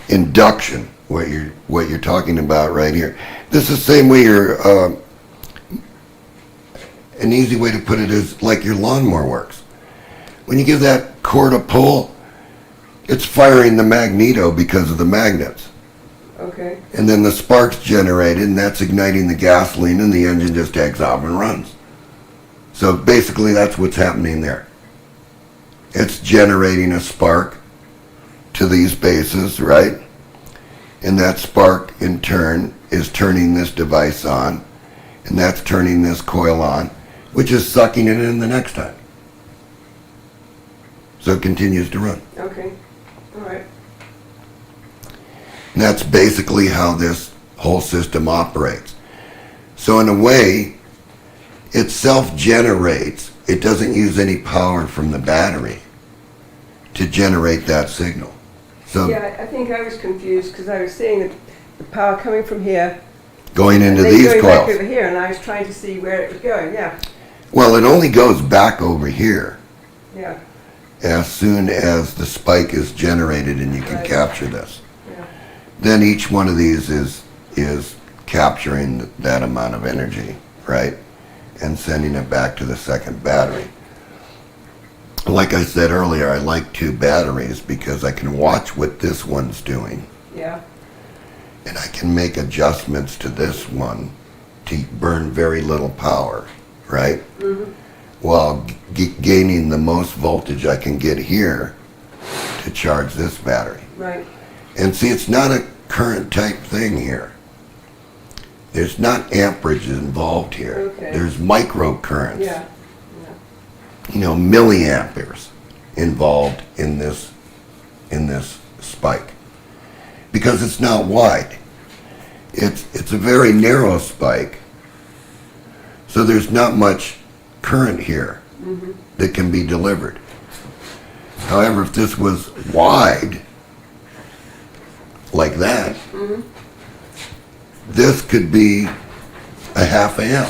S1: induction, what you're talking about right here. This is the same way an easy way to put it is like your lawnmower works. When you give that cord a pull, it's firing the magneto because of the magnets.
S2: Okay.
S1: And then the spark's generated, and that's igniting the gasoline, and the engine just takes off and runs. So basically, that's what's happening there. It's generating a spark to these bases, right? And that spark, in turn, is turning this device on, and that's turning this coil on, which is sucking it in the next time. So it continues to run.
S2: Okay. All right.
S1: And that's basically how this whole system operates. So in a way, it self-generates. It doesn't use any power from the battery to generate that signal. So
S2: Yeah, I think I was confused because I was seeing the power coming from here
S1: going into
S2: and then
S1: these
S2: going back
S1: coils.
S2: over here, and I was trying to see where it was going. Yeah.
S1: Well, it only goes back over here
S2: Yeah.
S1: as soon as the spike is generated and you can
S2: Right.
S1: capture this.
S2: Yeah.
S1: Then each one of these is capturing that amount of energy, right? And sending it back to the second battery. Like I said earlier, I like two batteries because I can watch what this one's doing
S2: Yeah.
S1: and I can make adjustments to this one to burn very little power, right?
S2: Mm-hmm.
S1: While gaining the most voltage I can get here to charge this battery.
S2: Right.
S1: And see, it's not a current type thing here. There's not amperage involved here.
S2: Okay.
S1: There's microcurrents,
S2: Yeah.
S1: milliamperes involved in this spike. Because it's not wide. It's a very narrow spike. So there's not much current here that can be delivered. However, if this was wide, like that, this could be a half amp,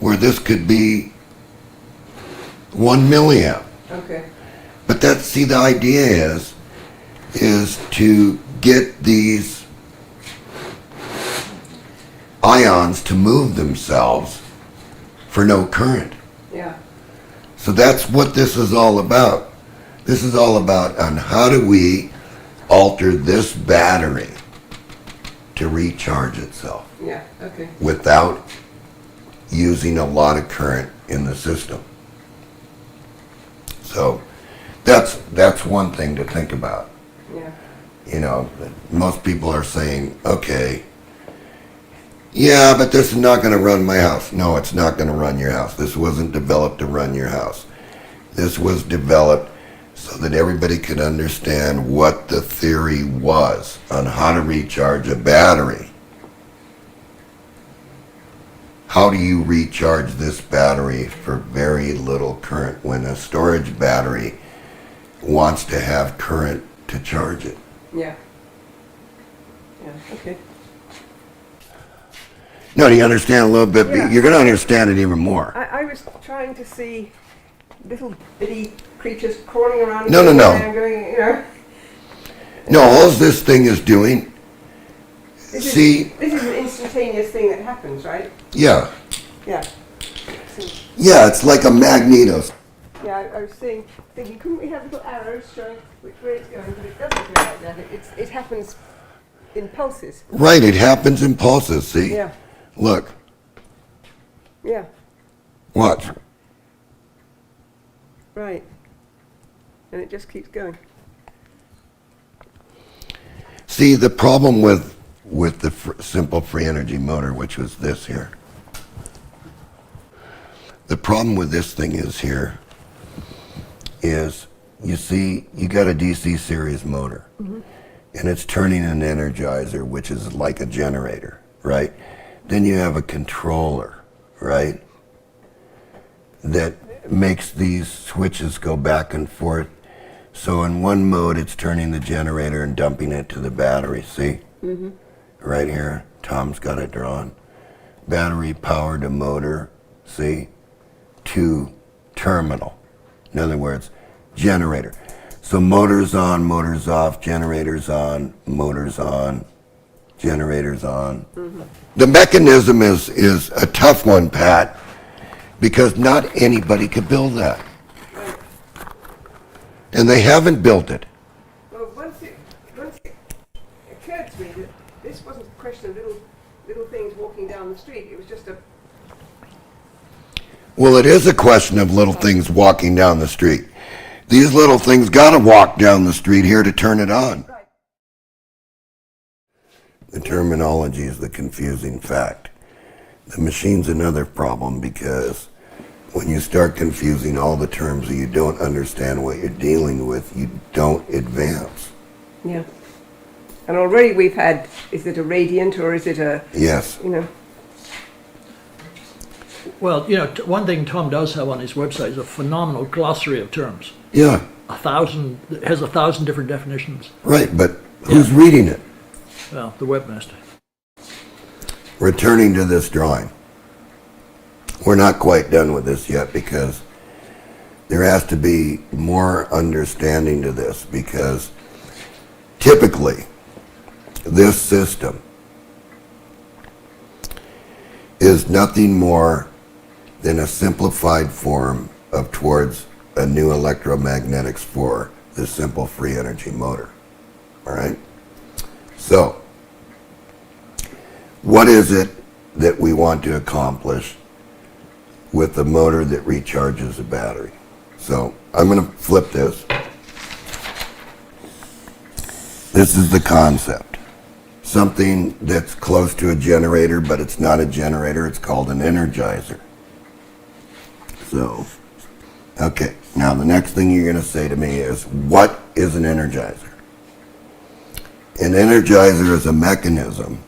S1: where this could be 1 milliamp.
S2: Okay.
S1: But see, the idea is to get these ions to move themselves for no current.
S2: Yeah.
S1: So that's what this is all about. This is all about on how do we alter this battery to recharge itself
S2: Yeah. Okay.
S1: without using a lot of current in the system. So that's one thing to think about.
S2: Yeah.
S1: Most people are saying, okay, Yeah, but this is not going to run my house. No, it's not going to run your house. This wasn't developed to run your house. This was developed so that everybody could understand what the theory was on how to recharge a battery. How do you recharge this battery for very little current when a storage battery wants to have current to charge it?
S2: Yeah. Yeah, okay.
S1: No, do you understand a little bit?
S2: Yeah.
S1: You're going to understand it even more.
S2: I was trying to see little bitty creatures crawling around.
S1: No.
S2: Going, you know.
S1: No, all this thing is doing,
S2: This
S1: see,
S2: this is an instantaneous thing that happens, right?
S1: yeah.
S2: Yeah. So,
S1: Yeah, it's like a magneto.
S2: yeah, I was thinking, couldn't we have little arrows showing which way it's going? But it doesn't go like that. It happens in pulses.
S1: Right, it happens in pulses, see?
S2: Yeah.
S1: Look,
S2: Yeah.
S1: watch.
S2: Right. And it just keeps going.
S1: See, the problem with the simple free energy motor, which was this here, the problem with this thing is here, is you see, you got a DC series motor, and it's turning an energizer, which is like a generator, right? Then you have a controller, right, that makes these switches go back and forth. So in one mode, it's turning the generator and dumping it to the battery, see? Right here, Tom's got it drawn. Battery power to motor, see? To terminal. In other words, generator. So motor's on, motor's off, generator's on, motor's on, generator's on. The mechanism is a tough one, Pat, because not anybody could build that. And they haven't built it.
S2: Well, once it occurred to me that this wasn't a question of little things walking down the street. It was just a
S1: Well, it is a question of little things walking down the street. These little things got to walk down the street here to turn it on.
S2: right.
S1: The terminology is the confusing fact. The machine's another problem because when you start confusing all the terms and you don't understand what you're dealing with, you don't advance.
S2: Yeah. And already we've had, is it a radiant or is it a,
S1: Yes.
S2: you know?
S3: Well, you know, one thing Tom does have on his website is a phenomenal glossary of terms.
S1: Yeah,
S3: It has 1,000 different definitions.
S1: right, but who's reading it?
S3: Well, the webmaster.
S1: Returning to this drawing. We're not quite done with this yet because there has to be more understanding to this because typically this system is nothing more than a simplified form of towards a new electromagnetics for the simple free energy motor. All right? So, what is it that we want to accomplish with the motor that recharges a battery? So, I'm going to flip this. This is the concept. Something that's close to a generator, but it's not a generator, it's called an energizer. So, okay, now the next thing you're going to say to me is, what is an energizer? An energizer is a mechanism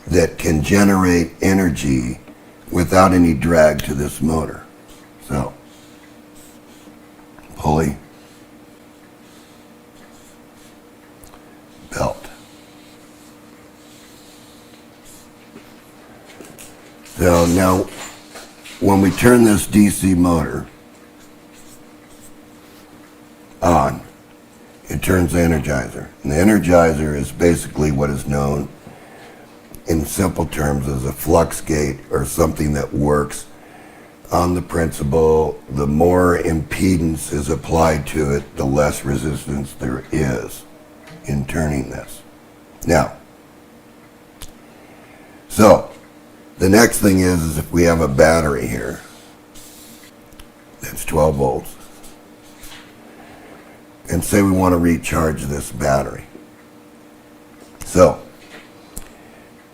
S1: that can generate energy without any drag to this motor. So, pulley, belt. So now, when we turn this DC motor on, it turns the energizer. And the energizer is basically what is known in simple terms as a flux gate or something that works on the principle the more impedance is applied to it, the less resistance there is in turning this. Now, so the next thing is if we have a battery here that's 12 volts and say we want to recharge this battery. So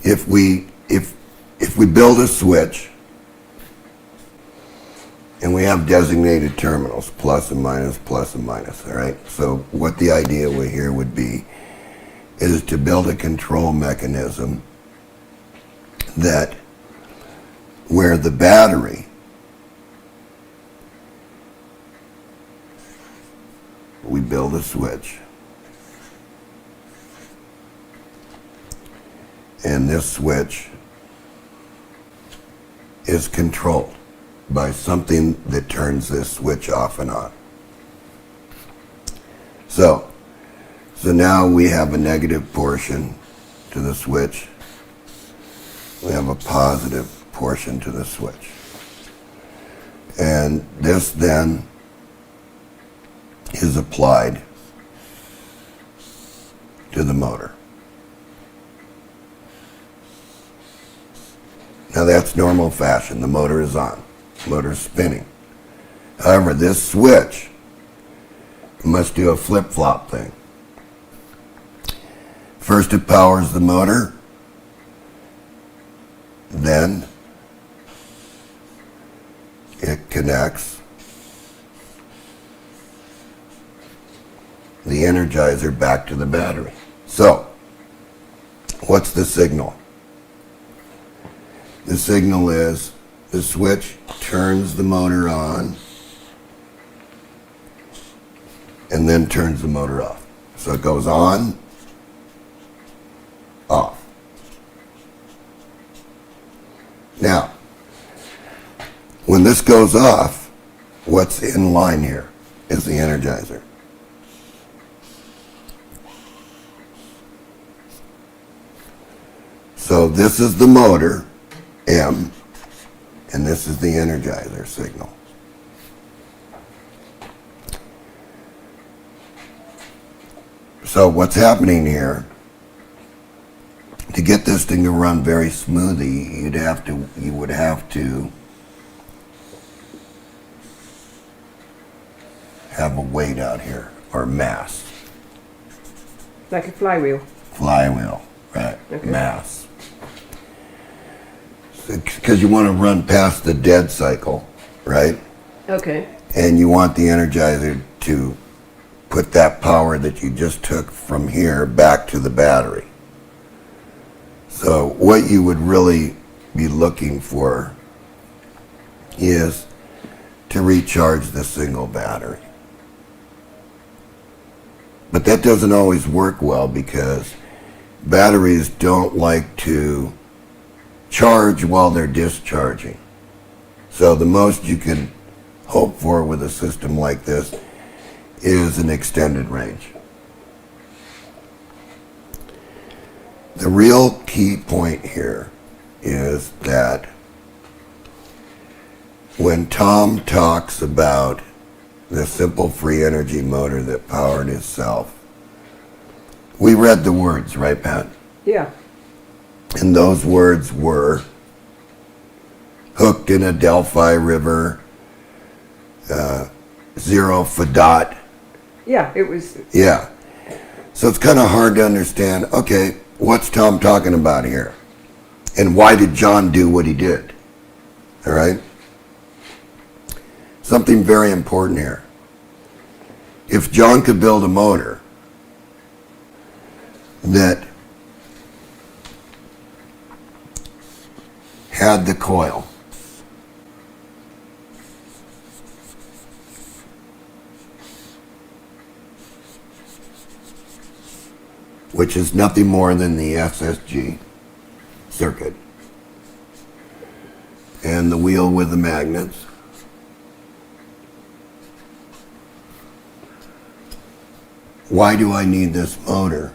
S1: if we build a switch and we have designated terminals, plus and minus, all right? So what the idea here would be is to build a control mechanism that where the battery we build a switch and this switch is controlled by something that turns this switch off and on. So now we have a negative portion to the switch. We have a positive portion to the switch. And this then is applied to the motor. Now that's normal fashion. The motor is on. The motor is spinning. However, this switch must do a flip-flop thing. First it powers the motor, then it connects the energizer back to the battery. So, what's the signal? The signal is the switch turns the motor on and then turns the motor off. So it goes on, off. Now, when this goes off, what's in line here is the energizer. So this is the motor, M, and this is the energizer signal. So what's happening here, to get this thing to run very smoothly, you would have to have a weight out here, or mass.
S2: Like a flywheel.
S1: Flywheel, right,
S2: Okay.
S1: mass. Because you want to run past the dead cycle, right?
S2: Okay.
S1: And you want the energizer to put that power that you just took from here back to the battery. So what you would really be looking for is to recharge the single battery. But that doesn't always work well because batteries don't like to charge while they're discharging. So the most you can hope for with a system like this is an extended range. The real key point here is that when Tom talks about the simple free energy motor that powered itself, we read the words, right, Pat?
S2: Yeah.
S1: And those words were hooked in a Delphi River, zero Fadot.
S2: Yeah, it was.
S1: Yeah. So it's kind of hard to understand, okay, what's Tom talking about here? And why did John do what he did? All right? Something very important here. If John could build a motor that had the coil, which is nothing more than the SSG circuit, and the wheel with the magnets, why do I need this motor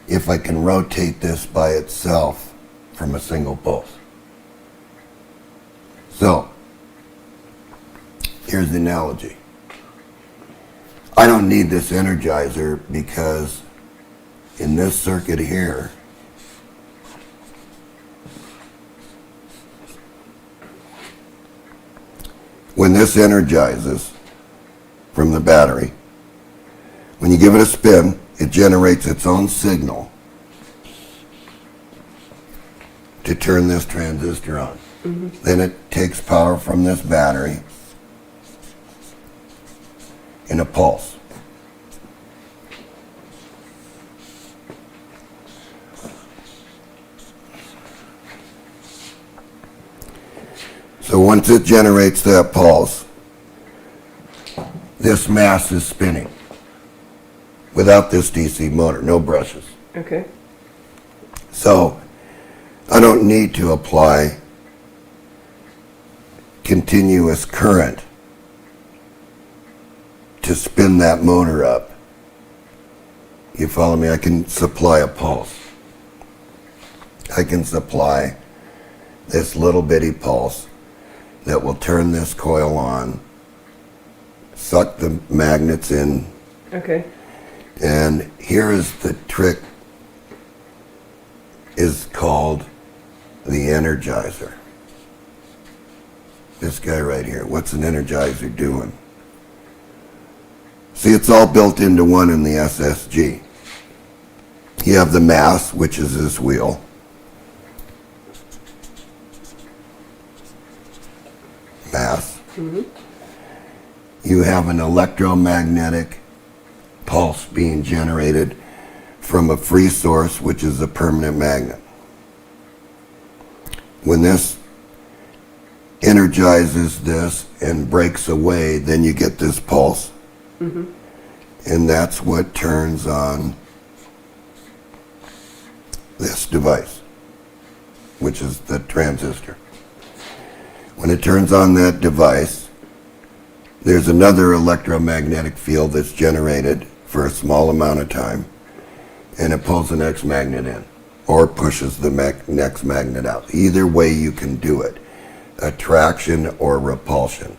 S1: if I can rotate this by itself from a single pulse? So, here's the analogy. I don't need this energizer because in this circuit here, when this energizes from the battery, when you give it a spin, it generates its own signal to turn this transistor on. Then it takes power from this battery in a pulse. So once it generates that pulse, this mass is spinning without this DC motor, no brushes.
S2: Okay.
S1: So I don't need to apply continuous current to spin that motor up. You follow me? I can supply a pulse. I can supply this little bitty pulse that will turn this coil on, suck the magnets in,
S2: Okay.
S1: and here is the trick, is called the energizer. This guy right here, what's an energizer doing? See, it's all built into one in the SSG. You have the mass, which is this wheel. Mass. You have an electromagnetic pulse being generated from a free source, which is a permanent magnet. When this energizes this and breaks away, then you get this pulse. And that's what turns on this device, which is the transistor. When it turns on that device, there's another electromagnetic field that's generated for a small amount of time, and it pulls the next magnet in or pushes the next magnet out. Either way you can do it, attraction or repulsion.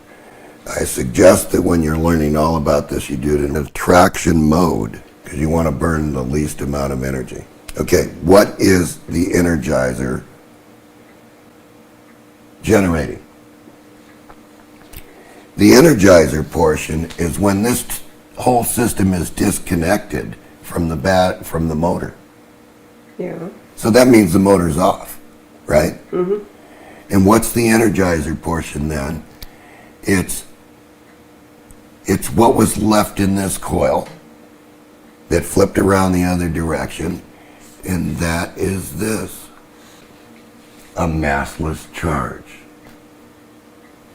S1: I suggest that when you're learning all about this, you do it in attraction mode because you want to burn the least amount of energy. Okay, what is the energizer generating? The energizer portion is when this whole system is disconnected from the motor.
S2: Yeah.
S1: So that means the motor's off, right? And what's the energizer portion then? It's what was left in this coil that flipped around the other direction, and that is this, a massless charge.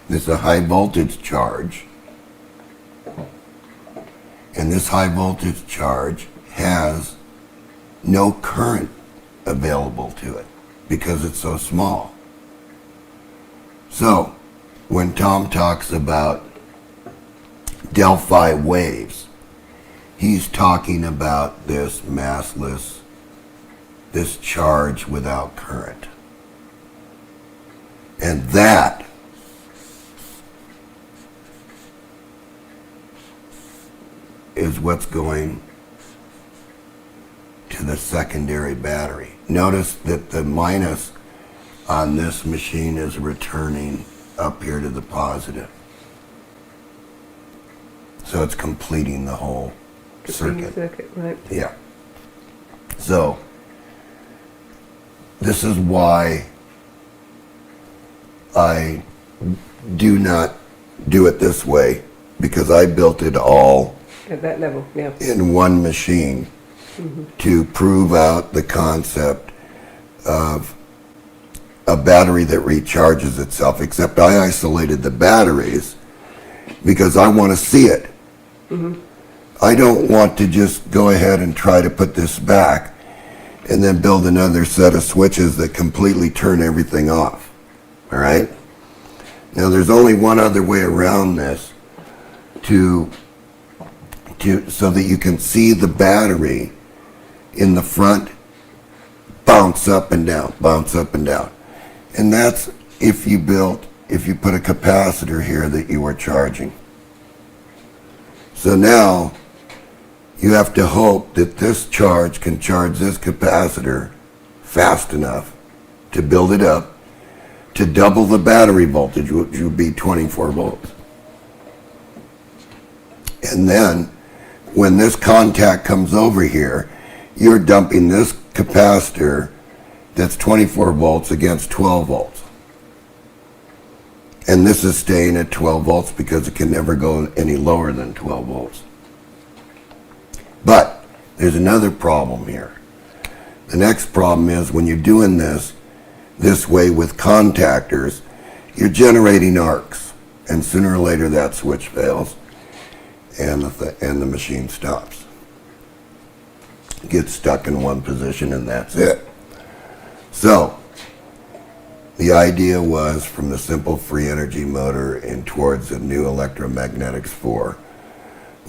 S1: This is a high voltage charge, and this high voltage charge has no current available to it because it's so small. So when Tom talks about Delphi waves, he's talking about this massless, this charge without current. And that is what's going to the secondary battery. Notice that the minus on this machine is returning up here to the positive. So it's completing the whole circuit.
S2: Circuit, right.
S1: Yeah. So this is why I do not do it this way, because I built it all
S2: At that level, yeah.
S1: in one machine to prove out the concept of a battery that recharges itself, except I isolated the batteries because I want to see it. I don't want to just go ahead and try to put this back and then build another set of switches that completely turn everything off. All right? Now there's only one other way around this so that you can see the battery in the front bounce up and down, bounce up and down. And that's if you put a capacitor here that you are charging. So now you have to hope that this charge can charge this capacitor fast enough to build it up to double the battery voltage, which would be 24 volts. And then when this contact comes over here, you're dumping this capacitor that's 24 volts against 12 volts. And this is staying at 12 volts because it can never go any lower than 12 volts. But there's another problem here. The next problem is when you're doing this way with contactors, you're generating arcs, and sooner or later that switch fails, and the machine stops. Gets stuck in one position, and that's it. So the idea was, from the simple free energy motor and towards the new electromagnetics 4,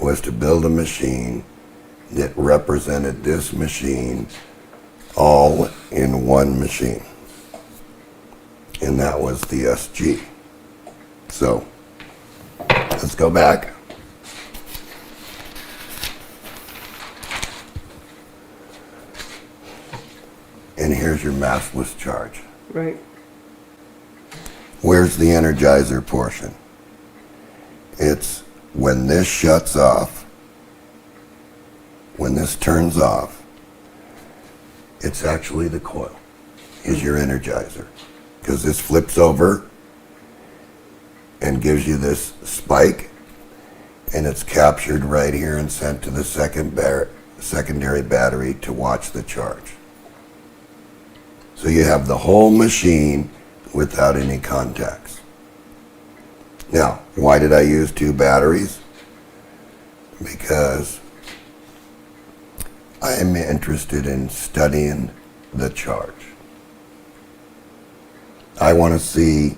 S1: was to build a machine that represented this machine all in one machine. And that was the SG. So, let's go back. And here's your massless charge.
S2: Right.
S1: Where's the energizer portion? It's when this shuts off, when this turns off, it's actually the coil is your energizer, because this flips over and gives you this spike, and it's captured right here and sent to the secondary battery to watch the charge. So you have the whole machine without any contacts. Now, why did I use 2 batteries? Because I am interested in studying the charge. I want to see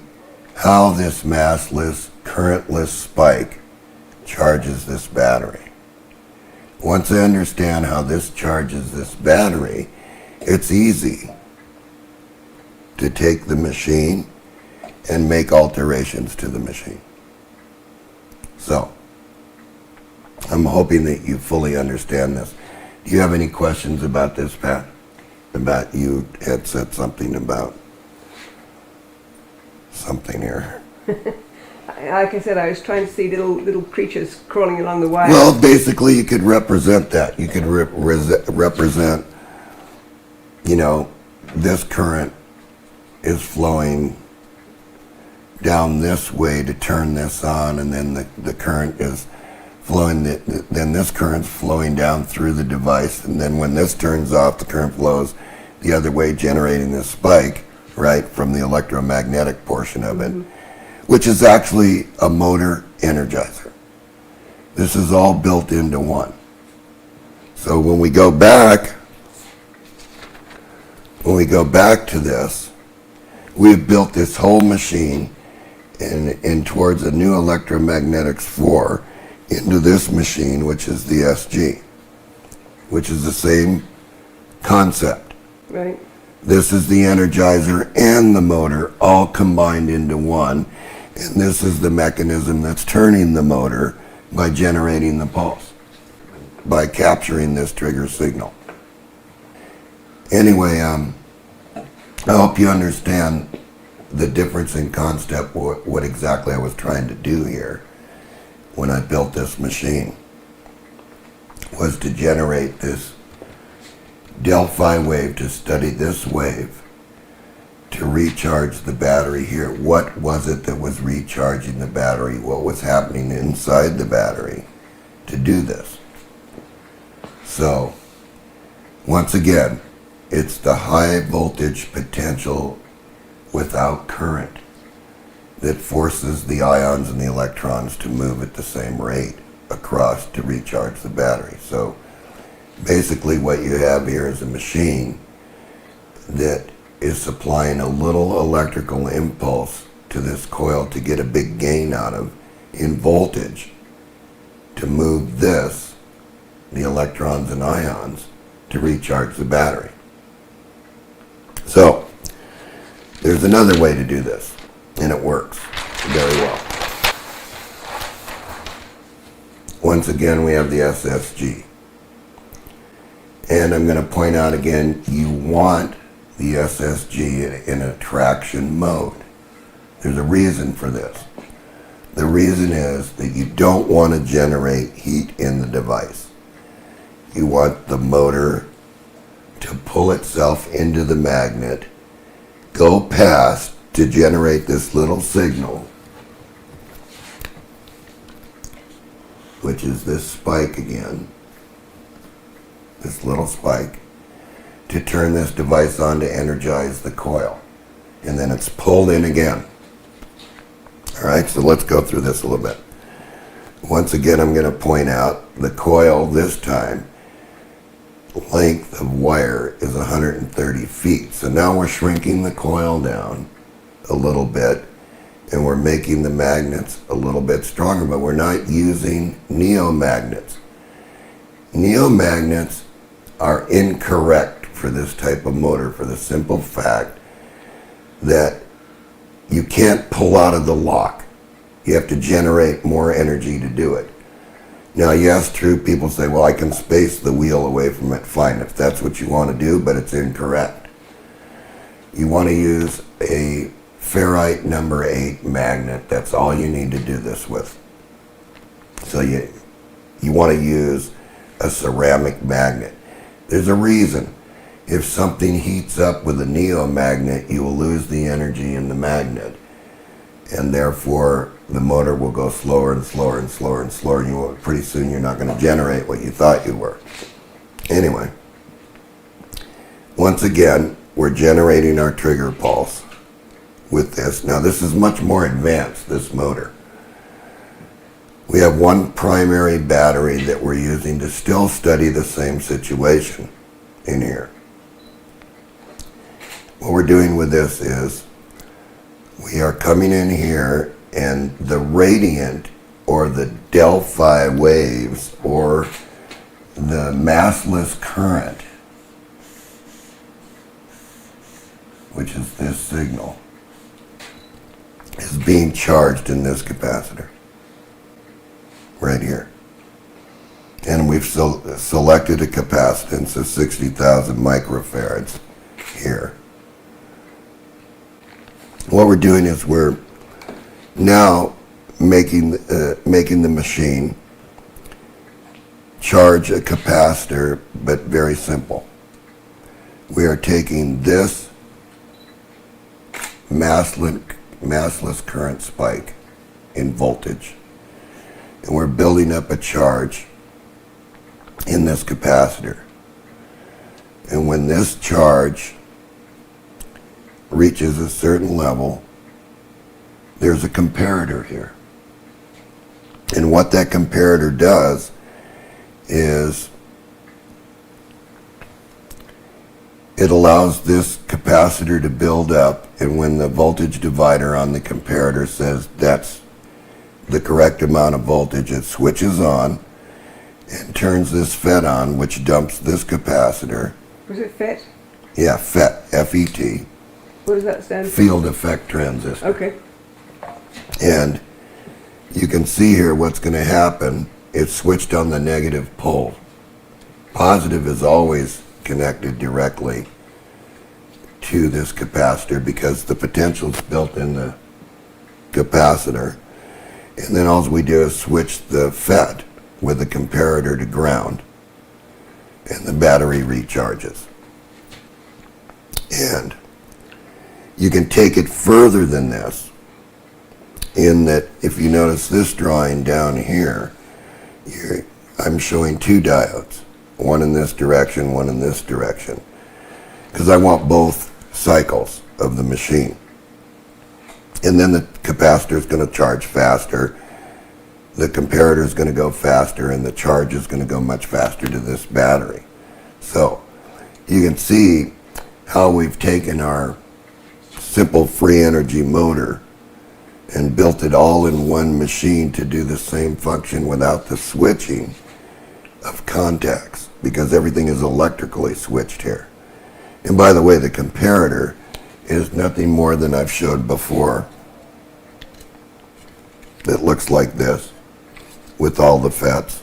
S1: how this massless, currentless spike charges this battery. Once I understand how this charges this battery, it's easy to take the machine and make alterations to the machine. So, I'm hoping that you fully understand this. Do you have any questions about this, Pat? About you had said something about something here.
S2: Like I said, I was trying to see little creatures crawling along the wire.
S1: Well, basically, you could represent that. You could represent, you know, this current is flowing down this way to turn this on, and then the current is flowing, then this current's flowing down through the device, and then when this turns off, the current flows the other way, generating this spike, right, from the electromagnetic portion of it, which is actually a motor energizer. This is all built into one. So when we go back to this, we've built this whole machine in towards a new electromagnetics 4 into this machine, which is the SG, which is the same concept.
S2: Right.
S1: This is the energizer and the motor all combined into one, and this is the mechanism that's turning the motor by generating the pulse, by capturing this trigger signal. Anyway, I hope you understand the difference in concept, what exactly I was trying to do here when I built this machine, was to generate this Delphi wave, to study this wave, to recharge the battery here. What was it that was recharging the battery? What was happening inside the battery to do this? So, once again, it's the high voltage potential without current that forces the ions and the electrons to move at the same rate across to recharge the battery. So basically what you have here is a machine that is supplying a little electrical impulse to this coil to get a big gain out of in voltage to move this, the electrons and ions, to recharge the battery. So there's another way to do this, and it works very well. Once again, we have the SSG. And I'm going to point out again, you want the SSG in a traction mode. There's a reason for this. The reason is that you don't want to generate heat in the device. You want the motor to pull itself into the magnet, go past to generate this little signal, which is this spike again, this little spike, to turn this device on to energize the coil. And then it's pulled in again. All right, so let's go through this a little bit. Once again, I'm going to point out the coil this time, length of wire is 130 feet. So now we're shrinking the coil down a little bit, and we're making the magnets a little bit stronger, but we're not using neomagnets. Neomagnets are incorrect for this type of motor for the simple fact that you can't pull out of the lock. You have to generate more energy to do it. Now, yes, true, people say, well, I can space the wheel away from it. Fine, if that's what you want to do, but it's incorrect. You want to use a ferrite number 8 magnet. That's all you need to do this with. So you want to use a ceramic magnet. There's a reason. If something heats up with a neomagnet, you will lose the energy in the magnet, and therefore the motor will go slower and slower and slower and slower. Pretty soon you're not going to generate what you thought you were. Anyway, once again, we're generating our trigger pulse with this. Now this is much more advanced, this motor. We have one primary battery that we're using to still study the same situation in here. What we're doing with this is we are coming in here, and the radiant or the delphi waves or the massless current, which is this signal, is being charged in this capacitor right here. And we've selected a capacitance of 60,000 microfarads here. What we're doing is we're now making the machine charge a capacitor, but very simple. We are taking this massless current spike in voltage, and we're building up a charge in this capacitor. And when this charge reaches a certain level, there's a comparator here. And what that comparator does is it allows this capacitor to build up, and when the voltage divider on the comparator says that's the correct amount of voltage, it switches on and turns this FET on, which dumps this capacitor.
S2: Was it FET?
S1: Yeah, FET, F-E-T.
S2: What does that stand for?
S1: Field effect transistor.
S2: Okay.
S1: And you can see here what's going to happen. It's switched on the negative pole. Positive is always connected directly to this capacitor because the potential is built in the capacitor. And then all we do is switch the FET with the comparator to ground, and the battery recharges. And you can take it further than this, in that if you notice this drawing down here, I'm showing two diodes, one in this direction, one in this direction, because I want both cycles of the machine. And then the capacitor is going to charge faster, the comparator is going to go faster, and the charge is going to go much faster to this battery. So you can see how we've taken our simple free energy motor and built it all in one machine to do the same function without the switching of contacts, because everything is electrically switched here. And by the way, the comparator is nothing more than I've showed before. It looks like this with all the FETs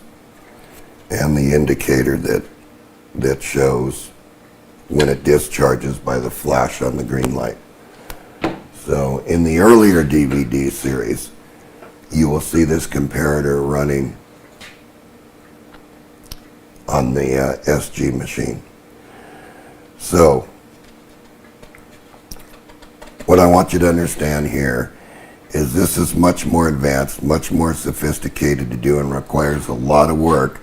S1: and the indicator that shows when it discharges by the flash on the green light. So in the earlier DVD series, you will see this comparator running on the SG machine. So, what I want you to understand here is this is much more advanced, much more sophisticated to do, and requires a lot of work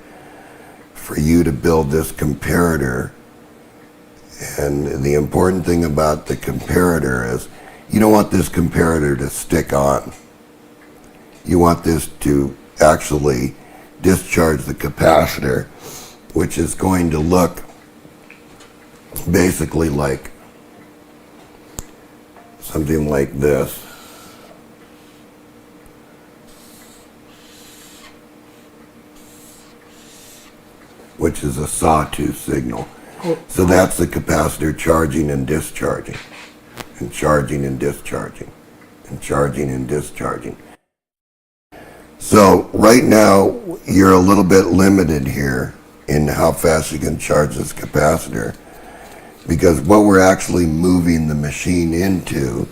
S1: for you to build this comparator. And the important thing about the comparator is you don't want this comparator to stick on. You want this to actually discharge the capacitor, which is going to look basically like something like this. Which is a sawtooth signal. So that's the capacitor charging and discharging, and charging and discharging, and charging and discharging. So right now, you're a little bit limited here in how fast you can charge this capacitor, because what we're actually moving the machine into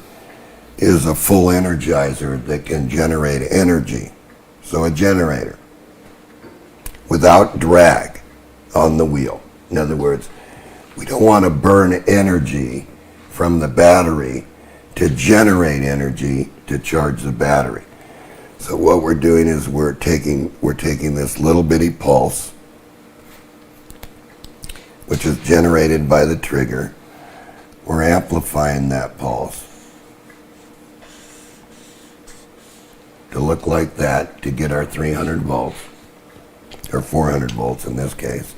S1: is a full energizer that can generate energy. So a generator without drag on the wheel. In other words, we don't want to burn energy from the battery to generate energy to charge the battery. So what we're doing is we're taking this little bitty pulse, which is generated by the trigger. We're amplifying that pulse to look like that to get our 300 volts, or 400 volts in this case.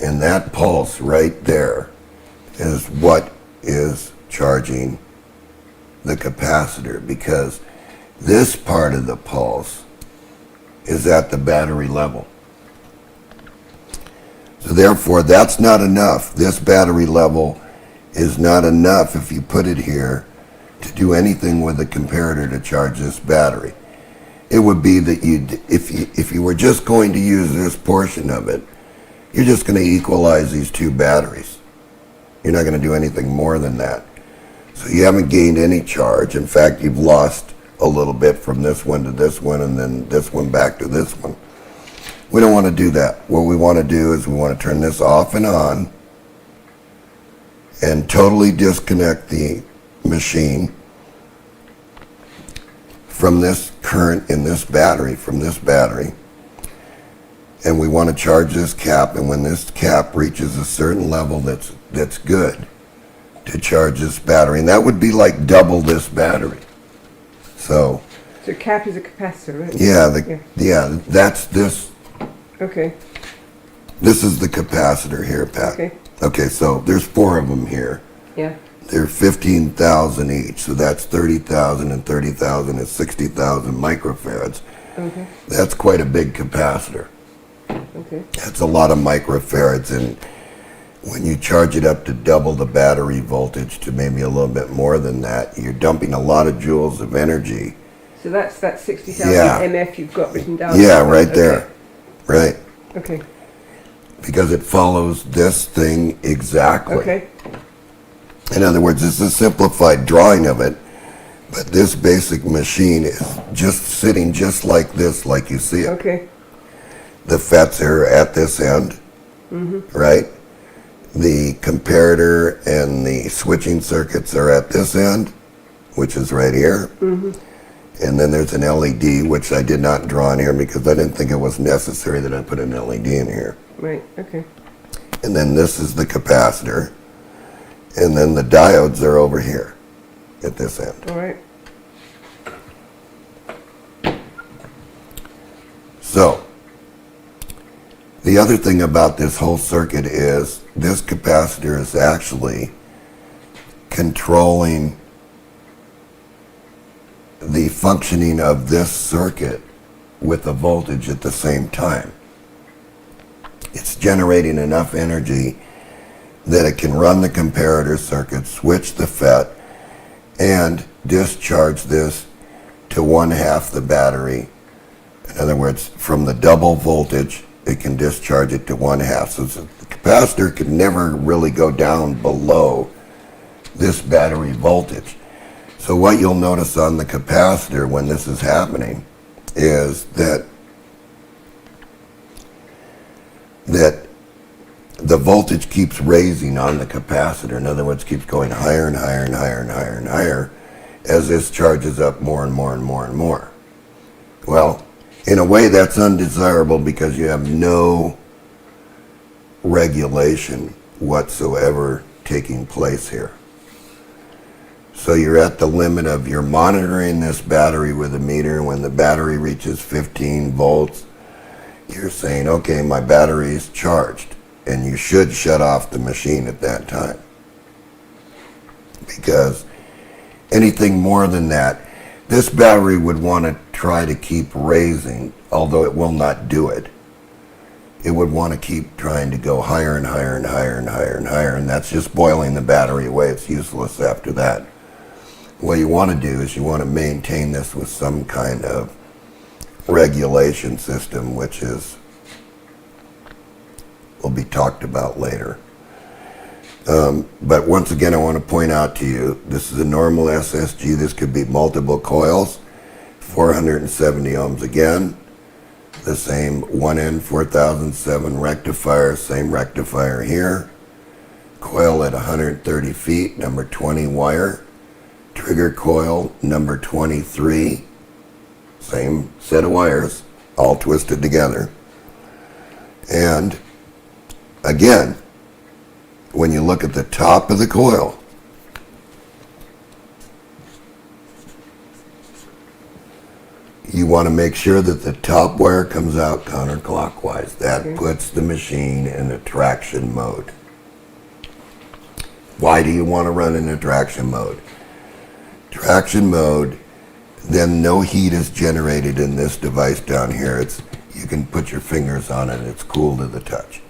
S1: And that pulse right there is what is charging the capacitor, because this part of the pulse is at the battery level. So therefore, that's not enough. This battery level is not enough if you put it here to do anything with the comparator to charge this battery. It would be that if you were just going to use this portion of it, you're just going to equalize these two batteries. You're not going to do anything more than that. So you haven't gained any charge. In fact, you've lost a little bit from this one to this one, and then this one back to this one. We don't want to do that. What we want to do is we want to turn this off and on and totally disconnect the machine from this current in this battery, and we want to charge this cap, and when this cap reaches a certain level that's good to charge this battery, and that would be like double this battery. So
S2: cap is a capacitor, right?
S1: Yeah, that's this.
S2: Okay.
S1: This is the capacitor here, Pat.
S2: Okay.
S1: Okay, so there's 4 of them here.
S2: Yeah.
S1: They're 15,000 each, so that's 30,000, and 30,000 is 60,000 microfarads.
S2: Okay.
S1: That's quite a big capacitor.
S2: Okay.
S1: That's a lot of microfarads, and when you charge it up to double the battery voltage to maybe a little bit more than that, you're dumping a lot of joules of energy.
S2: So that's that 60,000
S1: Yeah.
S2: MF you've got written down.
S1: Yeah, right
S2: Okay.
S1: there. Right.
S2: Okay.
S1: Because it follows this thing exactly.
S2: Okay.
S1: In other words, it's a simplified drawing of it, but this basic machine is just sitting just like this, like you see it.
S2: Okay.
S1: The FETs are at this end, right? The comparator and the switching circuits are at this end, which is right here. And then there's an LED, which I did not draw in here because I didn't think it was necessary that I put an LED in here.
S2: Right. Okay.
S1: And then this is the capacitor. And then the diodes are over here at this end.
S2: All right.
S1: So, the other thing about this whole circuit is this capacitor is actually controlling the functioning of this circuit with the voltage at the same time. It's generating enough energy that it can run the comparator circuit, switch the FET, and discharge this to 1/2 the battery. In other words, from the double voltage, it can discharge it to 1/2. So the capacitor can never really go down below this battery voltage. So what you'll notice on the capacitor when this is happening is that the voltage keeps raising on the capacitor. In other words, keeps going higher and higher and higher and higher and higher as this charges up more and more and more and more. Well, in a way that's undesirable because you have no regulation whatsoever taking place here. So you're at the limit of you're monitoring this battery with a meter. When the battery reaches 15 volts, you're saying, okay, my battery is charged. And you should shut off the machine at that time. Because anything more than that, this battery would want to try to keep raising, although it will not do it. It would want to keep trying to go higher and higher and higher and higher and higher, and that's just boiling the battery away. It's useless after that. What you want to do is you want to maintain this with some kind of regulation system, which will be talked about later. But once again, I want to point out to you, this is a normal SSG. This could be multiple coils, 470 ohms again. The same 1N 4007 rectifier, same rectifier here. Coil at 130 feet, number 20 wire. Trigger coil, number 23. Same set of wires, all twisted together. And again, when you look at the top of the coil, you want to make sure that the top wire comes out counterclockwise. That puts the machine in a traction mode. Why do you want to run in a traction mode? Traction mode, then no heat is generated in this device down here. You can put your fingers on it. It's cool to the touch.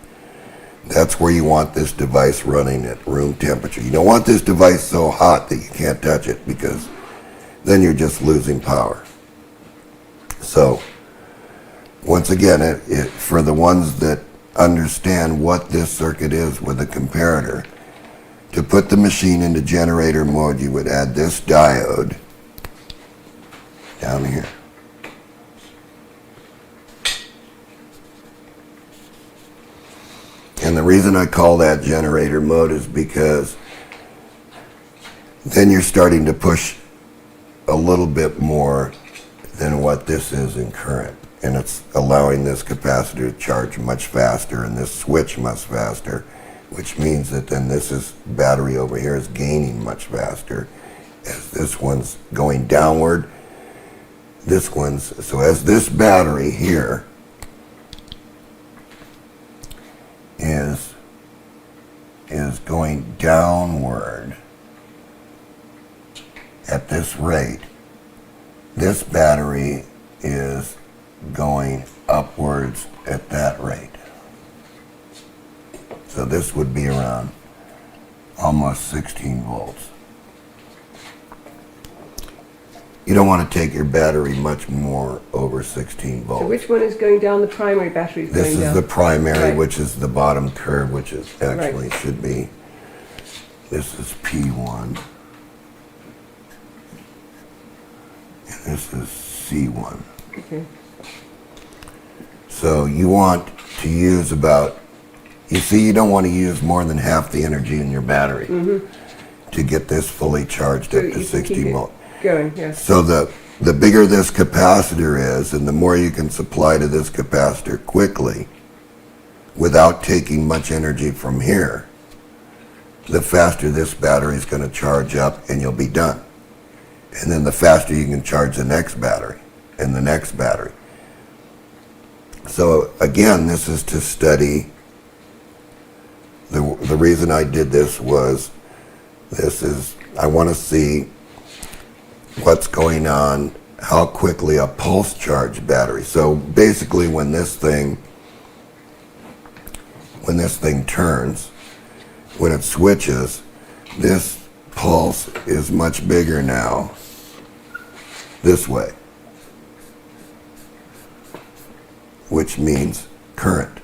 S1: That's where you want this device running at room temperature. You don't want this device so hot that you can't touch it, because then you're just losing power. So, once again, for the ones that understand what this circuit is with a comparator, to put the machine into generator mode, you would add this diode down here. And the reason I call that generator mode is because then you're starting to push a little bit more than what this is in current. And it's allowing this capacitor to charge much faster and this switch much faster, which means that then battery over here is gaining much faster as this one's going downward. So as this battery here is going downward at this rate, this battery is going upwards at that rate. So this would be around almost 16 volts. You don't want to take your battery much more over 16 volts.
S2: So which one is going down? The primary battery is going down?
S1: This is the primary,
S2: Right.
S1: which is the bottom curve, which is actually should be, this is P1. And this is C1.
S2: Okay.
S1: So you want to use you don't want to use more than half the energy in your battery to get this fully charged
S2: So
S1: up
S2: you
S1: to
S2: can
S1: 60
S2: keep it
S1: volts.
S2: going, yes.
S1: So the bigger this capacitor is, and the more you can supply to this capacitor quickly without taking much energy from here, the faster this battery is going to charge up and you'll be done. And then the faster you can charge the next battery and the next battery. So again, this is to study. The reason I did this was, I want to see what's going on, how quickly a pulse charge battery. So basically when this thing turns, when it switches, this pulse is much bigger now this way, which means current.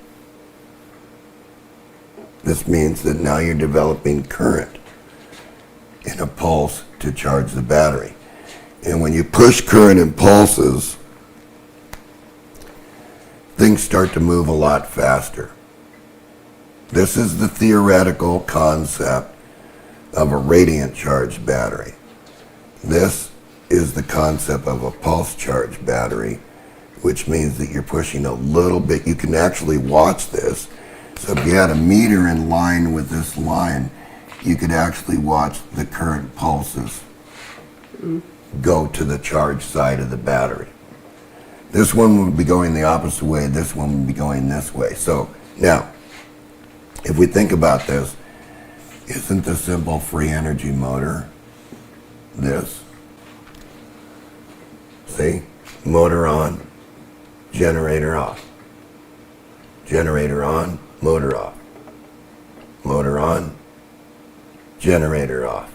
S1: This means that now you're developing current in a pulse to charge the battery. And when you push current in pulses, things start to move a lot faster. This is the theoretical concept of a radiant charged battery. This is the concept of a pulse charged battery, which means that you're pushing a little bit. You can actually watch this. So if you had a meter in line with this line, you could actually watch the current pulses go to the charged side of the battery. This one would be going the opposite way, this one would be going this way. So now, if we think about this, isn't the simple free energy motor this? See? Motor on, generator off. Generator on, motor off. Motor on, generator off.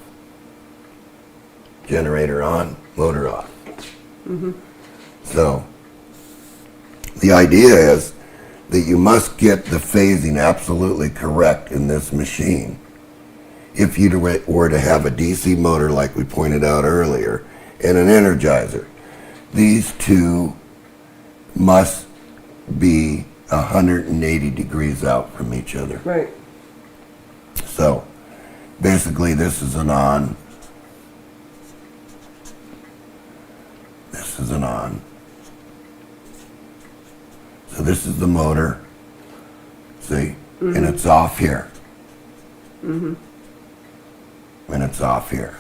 S1: Generator on, motor off. So, the idea is that you must get the phasing absolutely correct in this machine. If you were to have a DC motor like we pointed out earlier and an energizer, these two must be 180 degrees out from each other.
S2: Right.
S1: So basically this is an on, this is an on. So this is the motor, see, and it's off here. And it's off here,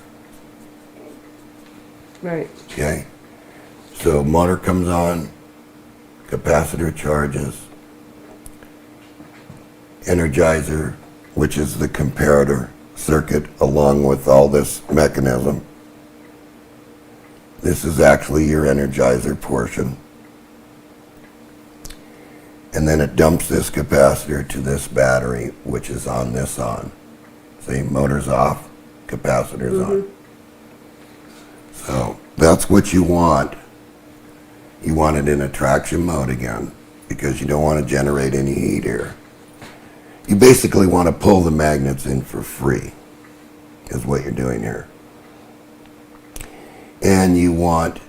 S2: Right.
S1: okay? So motor comes on, capacitor charges, energizer, which is the comparator circuit along with all this mechanism. This is actually your energizer portion. And then it dumps this capacitor to this battery, which is on this on. See, motor's off, capacitor's on. So that's what you want. You want it in a traction mode again, because you don't want to generate any heat here. You basically want to pull the magnets in for free, is what you're doing here. And you want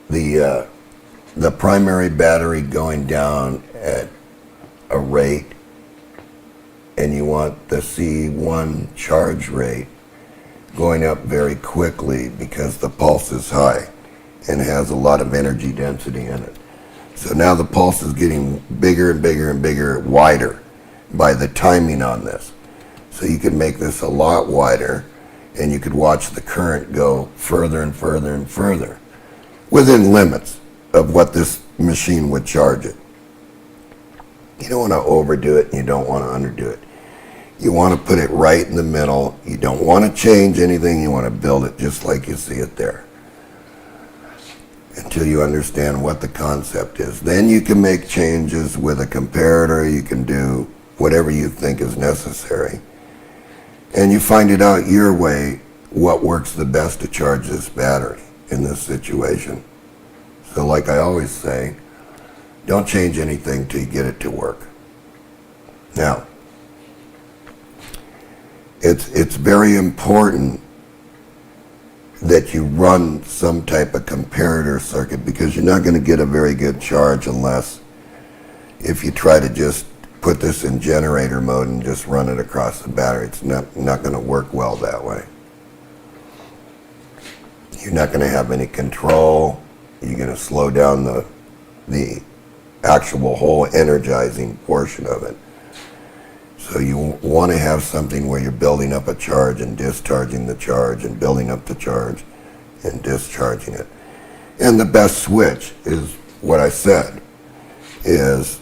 S1: the primary battery going down at a rate, and you want the C1 charge rate going up very quickly because the pulse is high and has a lot of energy density in it. So now the pulse is getting bigger and bigger and bigger, wider by the timing on this. So you can make this a lot wider, and you could watch the current go further and further and further within limits of what this machine would charge it. You don't want to overdo it and you don't want to underdo it. You want to put it right in the middle. You don't want to change anything. You want to build it just like you see it there until you understand what the concept is. Then you can make changes with a comparator. You can do whatever you think is necessary. And you find it out your way what works the best to charge this battery in this situation. So like I always say, don't change anything till you get it to work. Now, it's very important that you run some type of comparator circuit, because you're not going to get a very good charge unless if you try to just put this in generator mode and just run it across the battery. It's not going to work well that way. You're not going to have any control. You're going to slow down the actual whole energizing portion of it. So you want to have something where you're building up a charge and discharging the charge and building up the charge and discharging it. And the best switch is what I said, is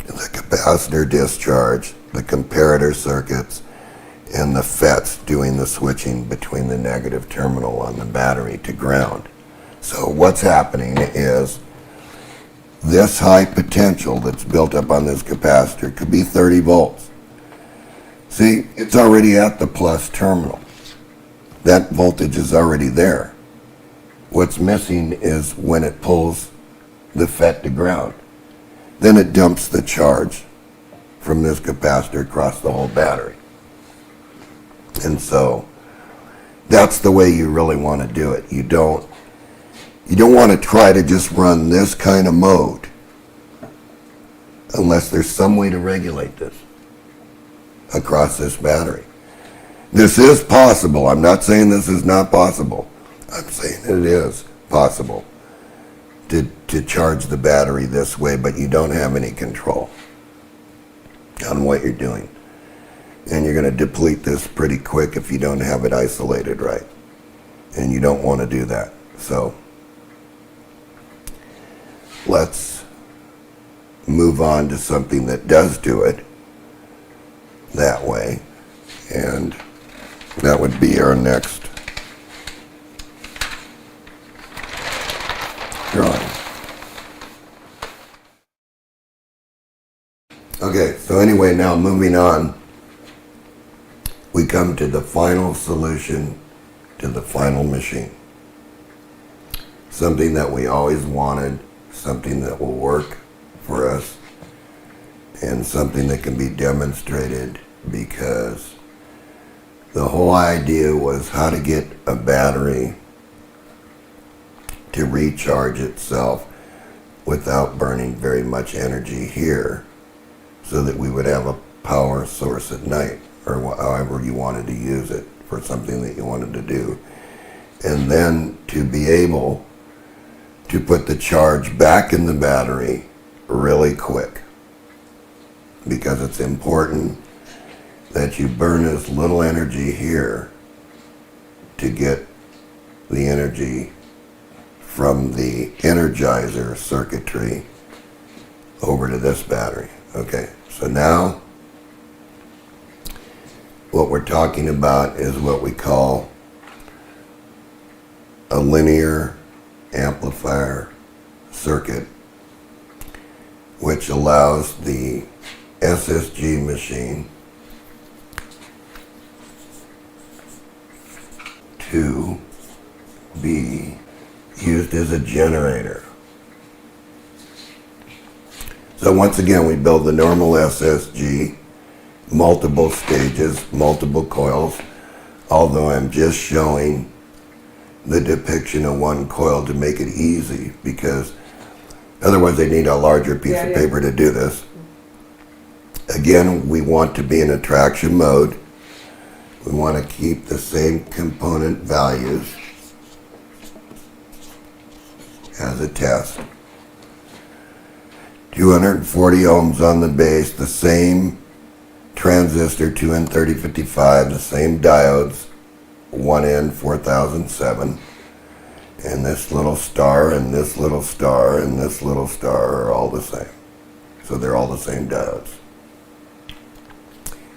S1: the capacitor discharge, the comparator circuits, and the FETs doing the switching between the negative terminal on the battery to ground. So what's happening is this high potential that's built up on this capacitor could be 30 volts. See, it's already at the plus terminal. That voltage is already there. What's missing is when it pulls the FET to ground. Then it dumps the charge from this capacitor across the whole battery. And so that's the way you really want to do it. You don't want to try to just run this kind of mode unless there's some way to regulate this across this battery. This is possible. I'm not saying this is not possible. I'm saying it is possible to charge the battery this way, but you don't have any control on what you're doing. And you're going to deplete this pretty quick if you don't have it isolated right. And you don't want to do that. So let's move on to something that does do it that way. And that would be our next drawing. Okay, so anyway, now moving on, we come to the final solution to the final machine. Something that we always wanted, something that will work for us, and something that can be demonstrated, because the whole idea was how to get a battery to recharge itself without burning very much energy here, so that we would have a power source at night, or however you wanted to use it for something that you wanted to do. And then to be able to put the charge back in the battery really quick, because it's important that you burn as little energy here to get the energy from the energizer circuitry over to this battery. Okay, so now what we're talking about is what we call a linear amplifier circuit, which allows the SSG machine to be used as a generator. So once again, we build the normal SSG, multiple stages, multiple coils, although I'm just showing the depiction of one coil to make it easy, because otherwise they need a larger piece of paper to do this. Again, we want to be in attraction mode. We want to keep the same component values as a test. 240 ohms on the base, the same transistor, 2N3055, the same diodes, 1N4007, and this little star and this little star and this little star are all the same. So they're all the same diodes.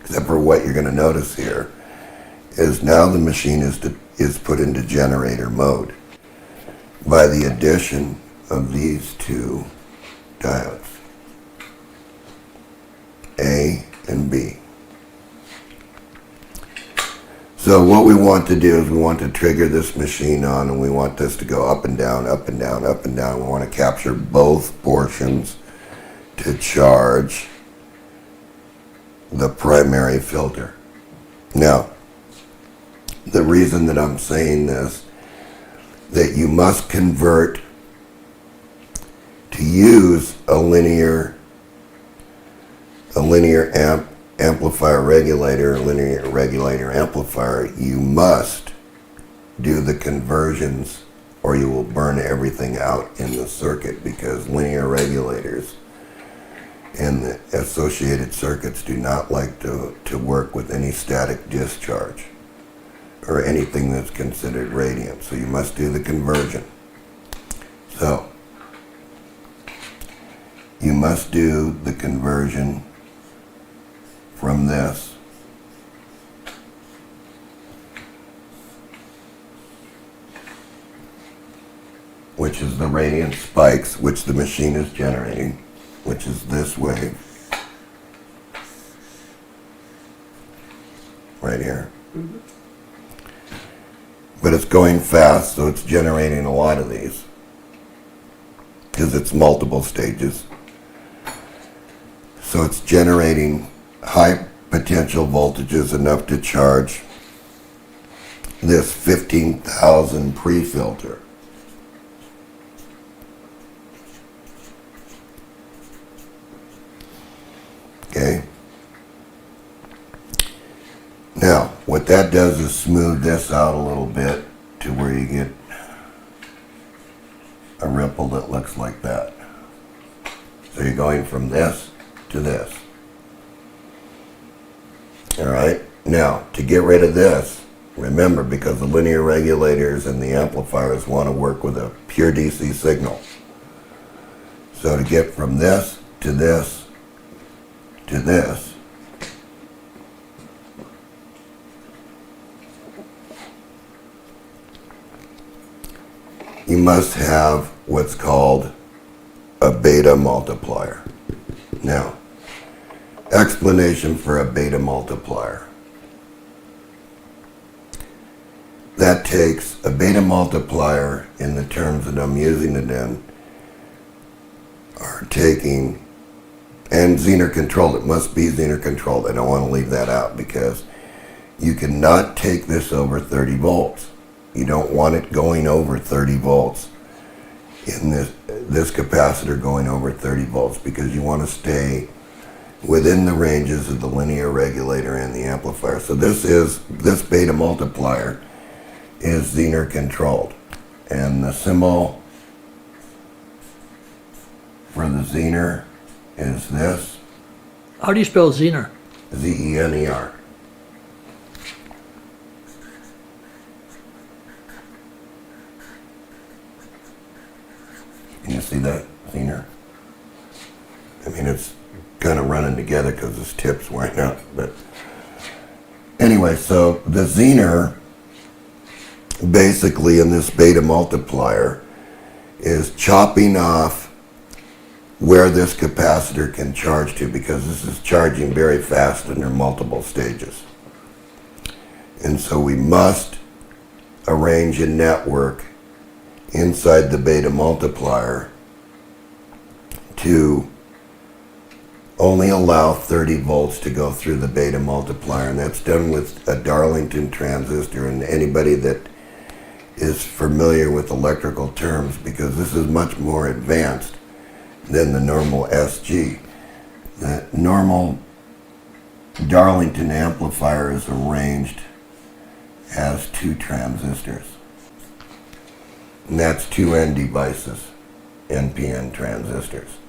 S1: Except for what you're going to notice here is now the machine is put into generator mode by the addition of these two diodes, A and B. So what we want to do is we want to trigger this machine on, and we want this to go up and down, up and down, up and down. We want to capture both portions to charge the primary filter. Now, the reason that I'm saying this, that you must convert to use a linear amplifier regulator, a linear regulator amplifier, you must do the conversions or you will burn everything out in the circuit, because linear regulators and the associated circuits do not like to work with any static discharge or anything that's considered radiant. So you must do the conversion. So you must do the conversion from this which is the radiant spikes, which the machine is generating, which is this wave right here. Mm-hmm. But it's going fast, so it's generating a lot of these because it's multiple stages. So it's generating high potential voltages enough to charge this 15,000 pre-filter. what that does is smooth this out a little bit to where you get a ripple that looks like that. So you're going from this to this. Alright, now to get rid of this, remember, because the linear regulators and the amplifiers want to work with a pure DC signal. So to get from this to this to this, you must have what's called a beta multiplier. Now, explanation for a beta multiplier. That takes a beta multiplier in the terms that I'm using it in are taking, and Zener controlled, it must be Zener controlled. I don't want to leave that out because you cannot take this over 30 volts. You don't want it going over 30 volts in this capacitor going over 30 volts because you want to stay within the ranges of the linear regulator and the amplifier. So this beta multiplier is Zener controlled, and the symbol for the Zener is this,
S3: How do you spell Zener?
S1: Z-E-N-E-R. Can you see that, Zener? I mean, it's kind of running together because this tip's wearing out, but anyway, so the Zener basically in this beta multiplier is chopping off where this capacitor can charge to, because this is charging very fast under multiple stages. And so we must arrange a network inside the beta multiplier to only allow 30 volts to go through the beta multiplier, and that's done with a Darlington transistor. And anybody that is familiar with electrical terms, because this is much more advanced than the normal SG. The normal Darlington amplifier is arranged as 2 transistors. And that's 2 N devices, NPN transistors.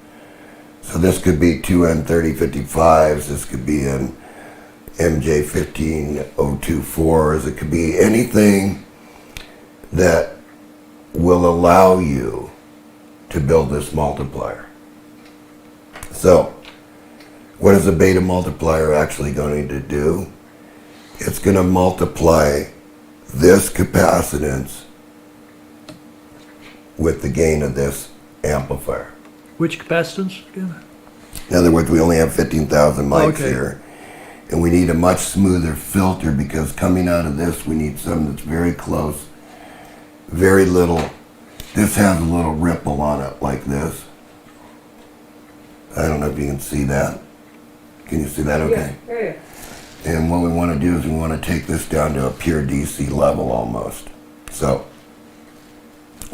S1: So this could be 2 N3055s, this could be an MJ15024s, it could be anything that will allow you to build this multiplier. So, what is a beta multiplier actually going to do? It's going to multiply this capacitance with the gain of this amplifier.
S3: Which capacitance again?
S1: In other words, we only have 15,000 mics
S3: Okay.
S1: here, and we need a much smoother filter, because coming out of this we need something that's very close, very little. This has a little ripple on it like this. I don't know if you can see that. Can you see that okay?
S2: Yeah.
S1: And what we want to do is we want to take this down to a pure DC level almost. So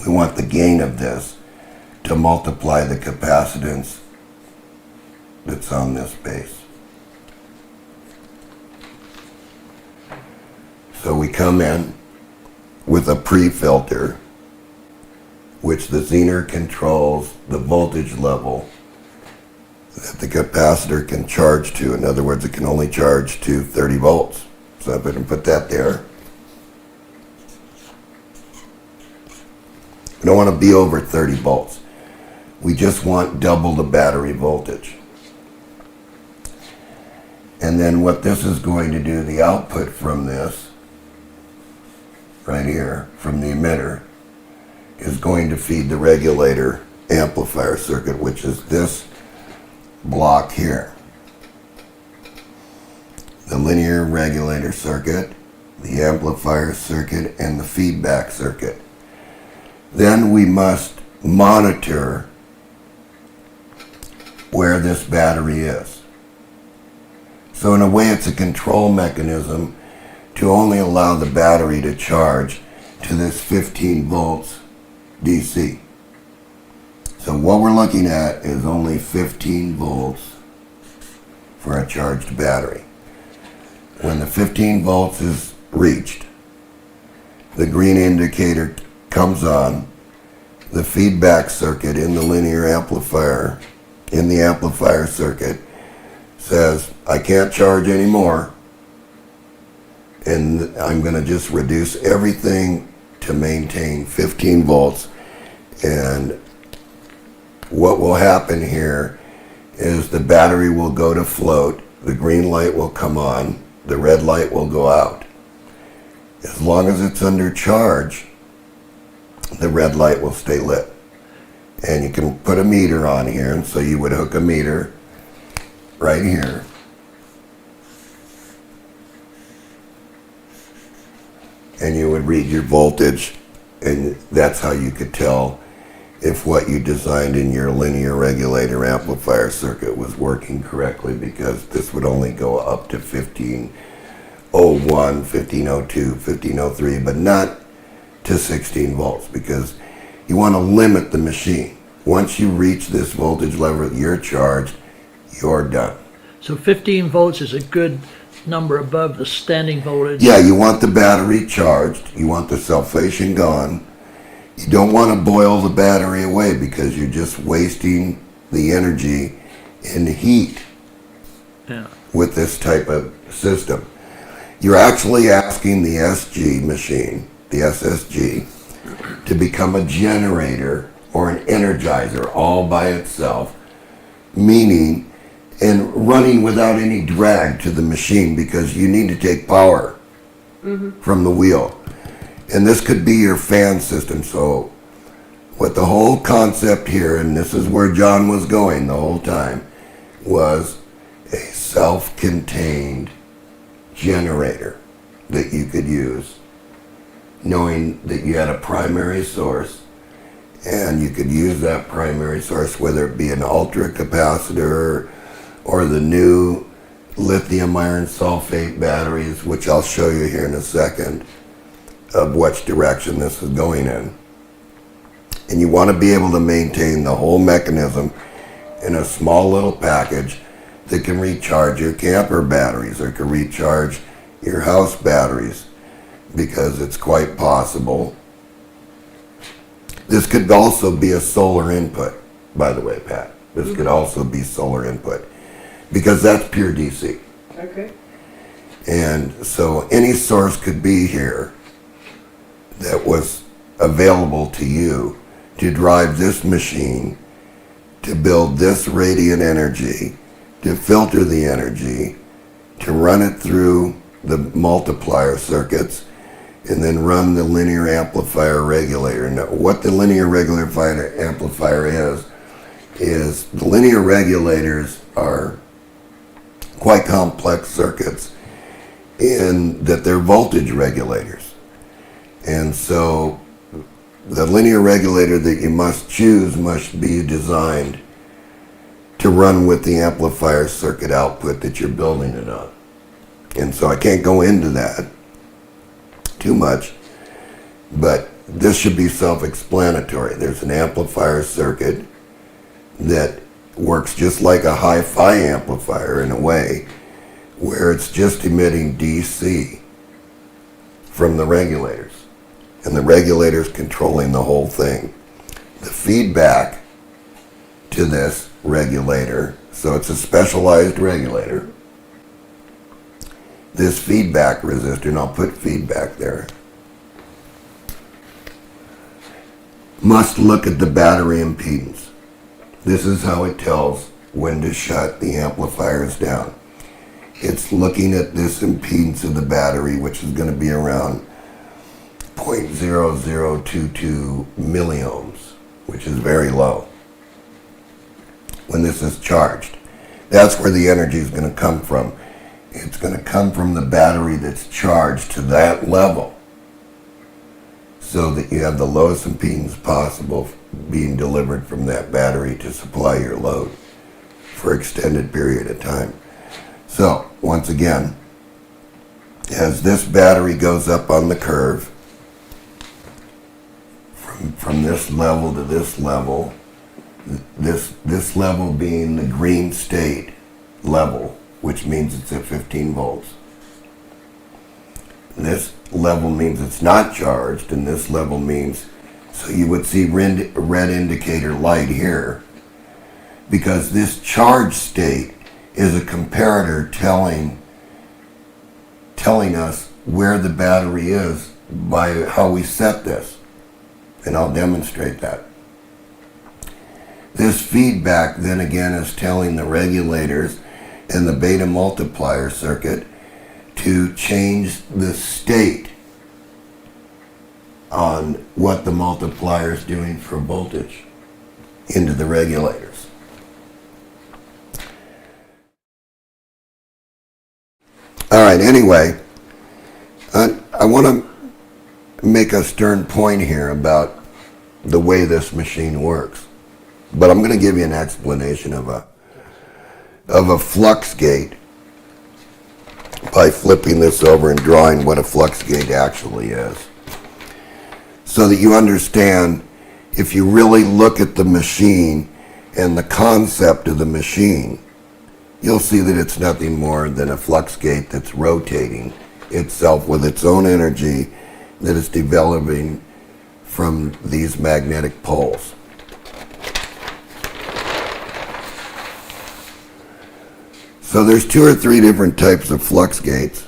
S1: we want the gain of this to multiply the capacitance that's on this base. So we come in with a pre-filter, which the Zener controls the voltage level that the capacitor can charge to. In other words, it can only charge to 30 volts. So if I can put that there. We don't want to be over 30 volts. We just want double the battery voltage. And then what this is going to do, the output from this, right here, from the emitter, is going to feed the regulator amplifier circuit, which is this block here. The linear regulator circuit, the amplifier circuit, and the feedback circuit. Then we must monitor where this battery is. So in a way, it's a control mechanism to only allow the battery to charge to this 15 volts DC. So what we're looking at is only 15 volts for a charged battery. When the 15 volts is reached, the green indicator comes on, the feedback circuit in the linear amplifier, in the amplifier circuit, says, I can't charge anymore, and I'm going to just reduce everything to maintain 15 volts. And what will happen here is the battery will go to float, the green light will come on, the red light will go out. As long as it's under charge, the red light will stay lit. And you can put a meter on here, and so you would hook a meter right here. And you would read your voltage, and that's how you could tell if what you designed in your linear regulator amplifier circuit was working correctly, because this would only go up to 1501, 1502, 1503, but not to 16 volts, because you want to limit the machine. Once you reach this voltage level, you're charged, you're done.
S3: So 15 volts is a good number above the standing voltage.
S1: Yeah, you want the battery charged, you want the sulfation gone. You don't want to boil the battery away, because you're just wasting the energy in heat with this type of system. You're actually asking the SG machine, the SSG, to become a generator or an energizer all by itself, meaning and running without any drag to the machine, because you need to take power from the wheel. And this could be your fan system. So what the whole concept here, and this is where John was going the whole time, was a self-contained generator that you could use, knowing that you had a primary source, and you could use that primary source, whether it be an ultra capacitor or the new lithium iron sulfate batteries, which I'll show you here in a second, of which direction this is going in. And you want to be able to maintain the whole mechanism in a small little package that can recharge your camper batteries or can recharge your house batteries, because it's quite possible. This could also be a solar input, by the way, Pat. This could also be solar input, because that's pure DC.
S2: Okay.
S1: And so any source could be here that was available to you to drive this machine, to build this radiant energy, to filter the energy, to run it through the multiplier circuits, and then run the linear amplifier regulator. Now, what the linear regulator amplifier is the linear regulators are quite complex circuits in that they're voltage regulators. And so the linear regulator that you must choose must be designed to run with the amplifier circuit output that you're building it on. And so I can't go into that too much, but this should be self-explanatory. There's an amplifier circuit that works just like a hi-fi amplifier in a way, where it's just emitting DC from the regulators, and the regulators controlling the whole thing. The feedback to this regulator, so it's a specialized regulator, this feedback resistor, and I'll put feedback there, must look at the battery impedance. This is how it tells when to shut the amplifiers down. It's looking at this impedance of the battery, which is going to be around 0.0022 milliohms, which is very low when this is charged. That's where the energy is going to come from. It's going to come from the battery that's charged to that level, so that you have the lowest impedance possible being delivered from that battery to supply your load for extended period of time. So, once again, as this battery goes up on the curve, from this level to this level, this level being the green state level, which means it's at 15 volts. This level means it's not charged, and this level means, so you would see red indicator light here, because this charge state is a comparator telling us where the battery is by how we set this. And I'll demonstrate that. This feedback then again is telling the regulators and the beta multiplier circuit to change the state on what the multiplier is doing for voltage into the regulators. All right, anyway, I want to make a stern point here about the way this machine works. But I'm going to give you an explanation of a flux gate by flipping this over and drawing what a flux gate actually is. So that you understand, if you really look at the machine and the concept of the machine, you'll see that it's nothing more than a flux gate that's rotating itself with its own energy that is developing from these magnetic poles. So there's 2 or 3 different types of flux gates.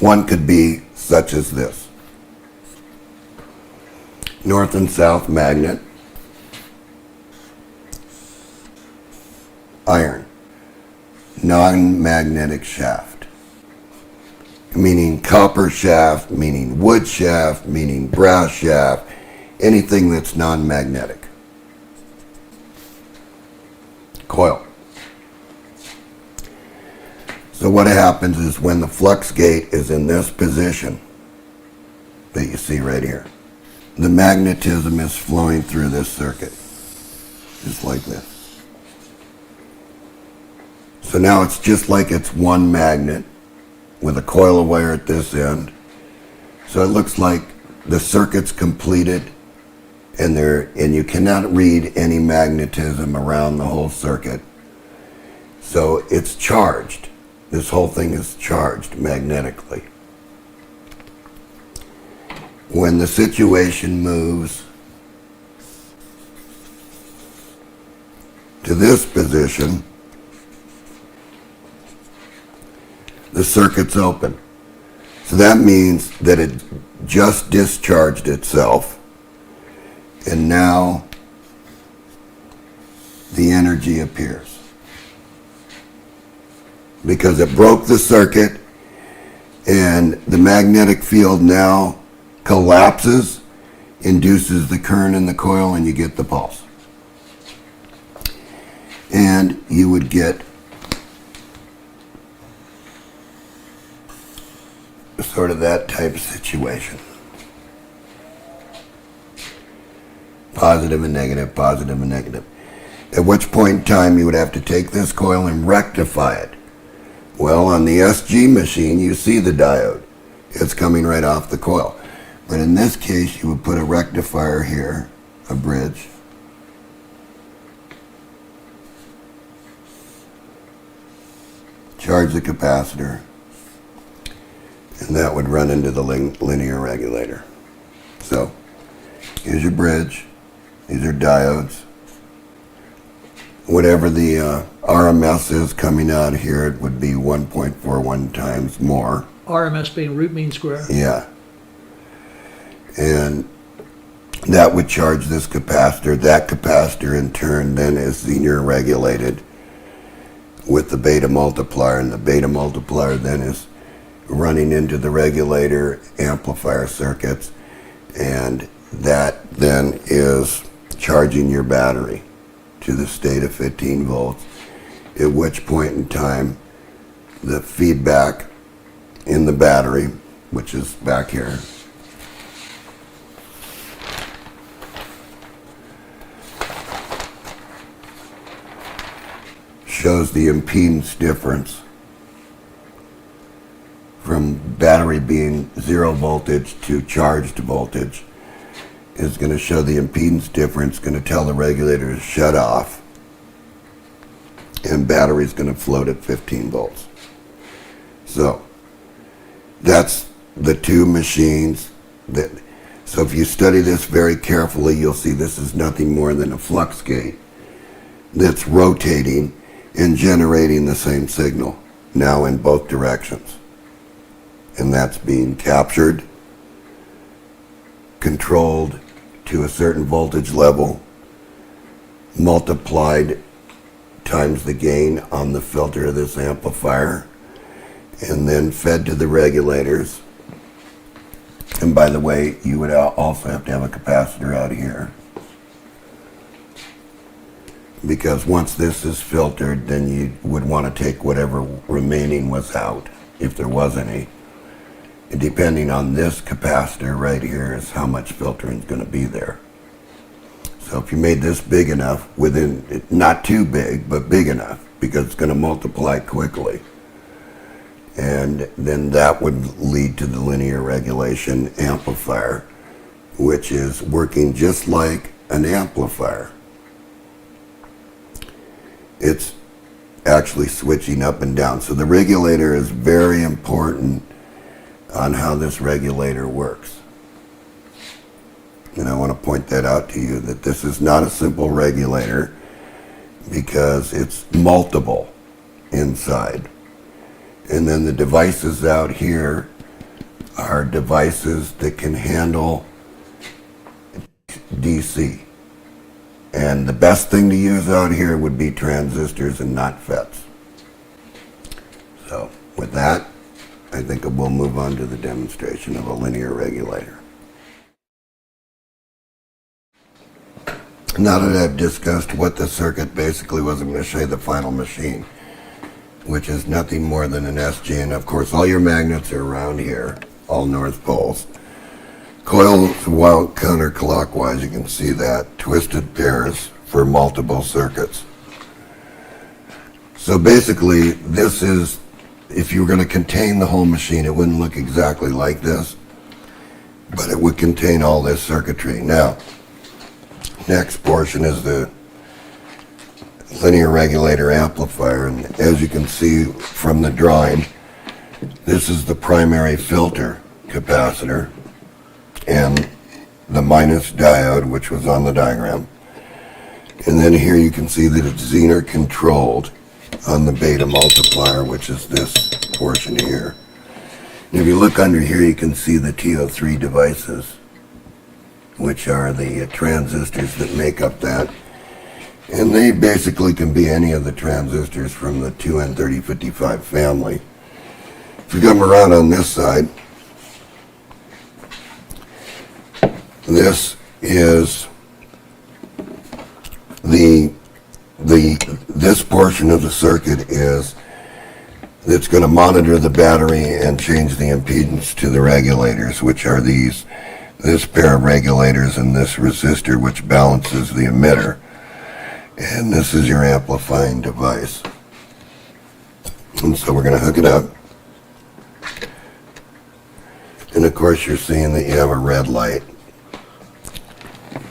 S1: One could be such as this. North and south magnet. Iron. Non-magnetic shaft. Meaning copper shaft, meaning wood shaft, meaning brass shaft. Anything that's non-magnetic. Coil. So what happens is when the flux gate is in this position that you see right here, the magnetism is flowing through this circuit, just like this. So now it's just like it's one magnet with a coil of wire at this end. So it looks like the circuit's completed, and you cannot read any magnetism around the whole circuit. So it's charged. This whole thing is charged magnetically. When the situation moves to this position, the circuit's open. So that means that it just discharged itself, and now the energy appears. Because it broke the circuit, and the magnetic field now collapses, induces the current in the coil, and you get the pulse. And you would get sort of that type of situation. Positive and negative, positive and negative. At which point in time you would have to take this coil and rectify it. Well, on the SG machine, you see the diode. It's coming right off the coil. But in this case, you would put a rectifier here, a bridge. Charge the capacitor. And that would run into the linear regulator. So, here's your bridge. These are diodes. Whatever the RMS is coming out here, it would be 1.41 times more.
S3: RMS being root mean square.
S1: Yeah. And that would charge this capacitor. That capacitor in turn then is linear regulated with the beta multiplier, and the beta multiplier then is running into the regulator amplifier circuits, and that then is charging your battery to the state of 15 volts, at which point in time the feedback in the battery, which is back here, shows the impedance difference from battery being 0 voltage to charged voltage. Is going to show the impedance difference, going to tell the regulator to shut off, and battery's going to float at 15 volts. So That's the two machines that, so if you study this very carefully, you'll see this is nothing more than a flux gate that's rotating and generating the same signal, now in both directions. And that's being captured, controlled to a certain voltage level, multiplied times the gain on the filter of this amplifier, and then fed to the regulators. And by the way, you would also have to have a capacitor out here, because once this is filtered, then you would want to take whatever remaining was out, if there was any. And depending on this capacitor right here is how much filtering is going to be there. So if you made this big enough, within, not too big, but big enough, because it's going to multiply quickly. And then that would lead to the linear regulation amplifier, which is working just like an amplifier. It's actually switching up and down. So the regulator is very important on how this regulator works. And I want to point that out to you, that this is not a simple regulator, because it's multiple inside. And then the devices out here are devices that can handle DC. And the best thing to use out here would be transistors and not FETs. So with that, I think we'll move on to the demonstration of a linear regulator. Now that I've discussed what the circuit basically was, I'm going to show you the final machine, which is nothing more than an SG. And of course, all your magnets are around here, all north poles. Coils wound counterclockwise, you can see that. Twisted pairs for multiple circuits. So basically, this is, if you were going to contain the whole machine, it wouldn't look exactly like this, but it would contain all this circuitry. Now, next portion is the linear regulator amplifier, and as you can see from the drawing, this is the primary filter capacitor and the minus diode, which was on the diagram. And then here you can see that it's Zener controlled on the beta multiplier, which is this portion here. And if you look under here, you can see the TO3 devices, which are the transistors that make up that. And they basically can be any of the transistors from the 2N3055 family. If you come around on this side, this is this portion of the circuit is that's going to monitor the battery and change the impedance to the regulators, which are this pair of regulators and this resistor, which balances the emitter. And this is your amplifying device. And so we're going to hook it up. And of course you're seeing that you have a red light.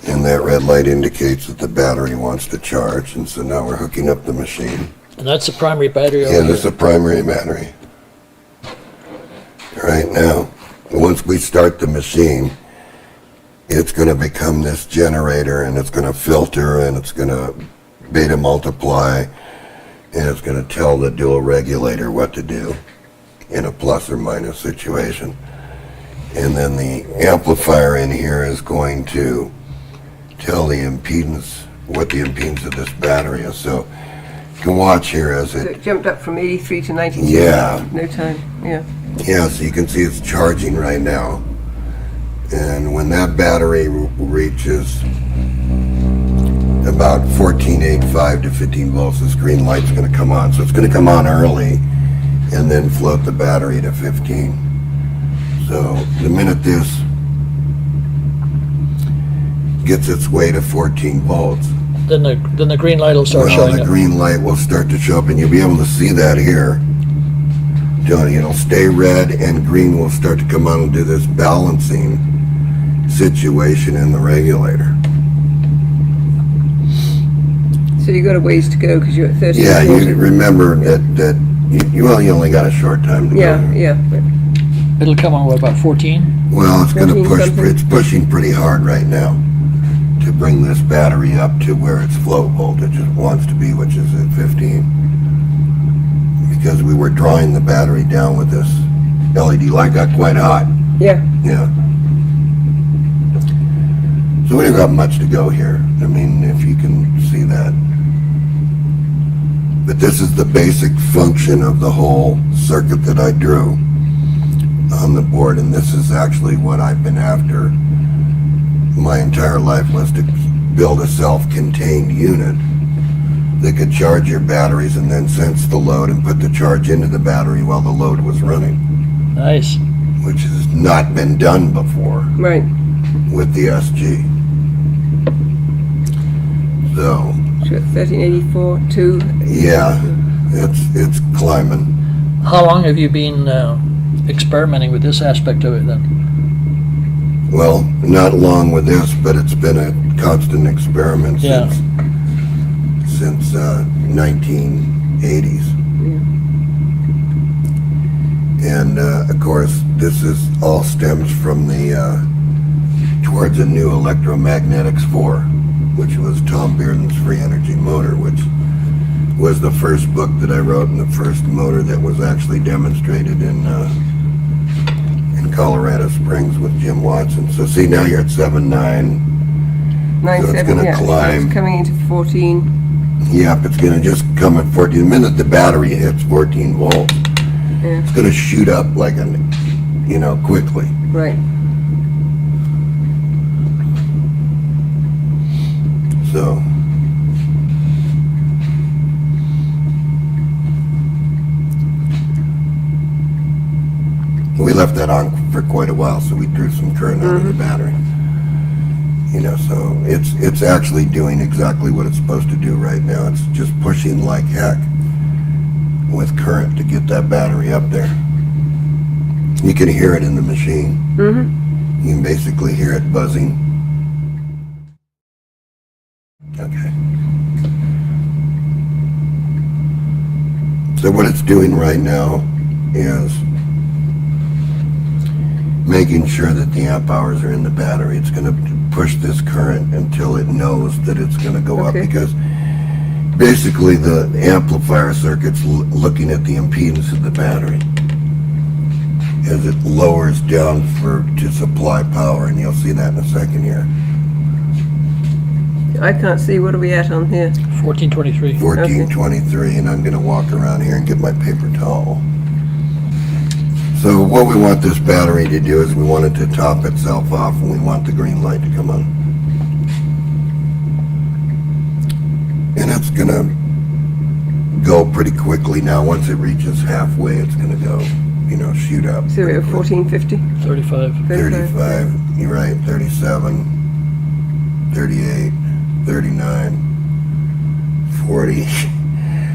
S1: And that red light indicates that the battery wants to charge. And so now we're hooking up the machine.
S3: And that's the primary battery over
S1: Yeah,
S3: here.
S1: this is a primary battery. Right now, once we start the machine, it's going to become this generator, and it's going to filter, and it's going to beta multiply, and it's going to tell the dual regulator what to do in a plus or minus situation. And then the amplifier in here is going to tell the impedance, what the impedance of this battery is. So you can watch here as
S2: So
S1: it,
S2: it jumped up from 83 to 92.
S1: Yeah.
S2: No time, yeah.
S1: yeah, so you can see it's charging right now. And when that battery reaches about 14.85 to 15 volts, this green light's going to come on. So it's going to come on early and then float the battery to 15. So the minute this gets its way to 14 volts,
S3: Then the green light will start
S1: well,
S3: showing
S1: the
S3: up.
S1: green light will start to show up, and you'll be able to see that here. It'll stay red, and green will start to come on and do this balancing situation in the regulator.
S2: So you got a ways to go because you're at 30.
S1: Yeah, you remember that you only got a short time to
S2: Yeah,
S1: go.
S2: yeah.
S3: It'll come on, what, about 14?
S1: Well, it's gonna
S2: 14
S1: push,
S2: something.
S1: it's pushing pretty hard right now to bring this battery up to where its flow voltage it wants to be, which is at 15. Because we were drawing the battery down with this LED light, got quite hot.
S2: Yeah.
S1: Yeah. So we don't got much to go here. I mean, if you can see that. But this is the basic function of the whole circuit that I drew on the board, and this is actually what I've been after my entire life, was to build a self-contained unit that could charge your batteries and then sense the load and put the charge into the battery while the load was running,
S3: Nice.
S1: which has not been done before
S2: Right.
S1: with the SG. So,
S2: So 1384, 2.
S1: yeah, it's climbing.
S3: How long have you been experimenting with this aspect of it then?
S1: Well, not long with this, but it's been a constant experiment
S3: Yeah.
S1: since 1980s. And of course, this is all stems from the Towards a New Electromagnetics 4, which was Tom Bearden's Free Energy Motor, which was the first book that I wrote and the first motor that was actually demonstrated in Colorado Springs with Jim Watson. So see, now you're at 7.9.
S2: 97,
S1: gonna
S2: yeah.
S1: climb.
S2: It's coming into 14.
S1: Yep, it's gonna just come at 14. The minute the battery hits 14 volts,
S2: Yeah.
S1: it's gonna shoot up like quickly.
S2: Right.
S1: So, we left that on for quite a while, so we drew some current out of the battery. So it's actually doing exactly what it's supposed to do right now. It's just pushing like heck with current to get that battery up there. You can hear it in the machine.
S2: Mm-hmm.
S1: You can basically hear it buzzing. Okay. So what it's doing right now is making sure that the amp hours are in the battery. It's going to push this current until it knows that it's going to go up,
S2: Okay.
S1: because basically the amplifier circuit's looking at the impedance of the battery as it lowers down to supply power, and you'll see that in a second here.
S2: I can't see. What are we at on here?
S3: 1423.
S1: 1423, and I'm going to walk around here and get my paper towel. So what we want this battery to do is we want it to top itself off, and we want the green light to come on. And it's going to go pretty quickly now. Once it reaches halfway, it's going to go, shoot up.
S2: So we're at 1450.
S3: 35.
S1: 35, you're right, 37, 38, 39, 40.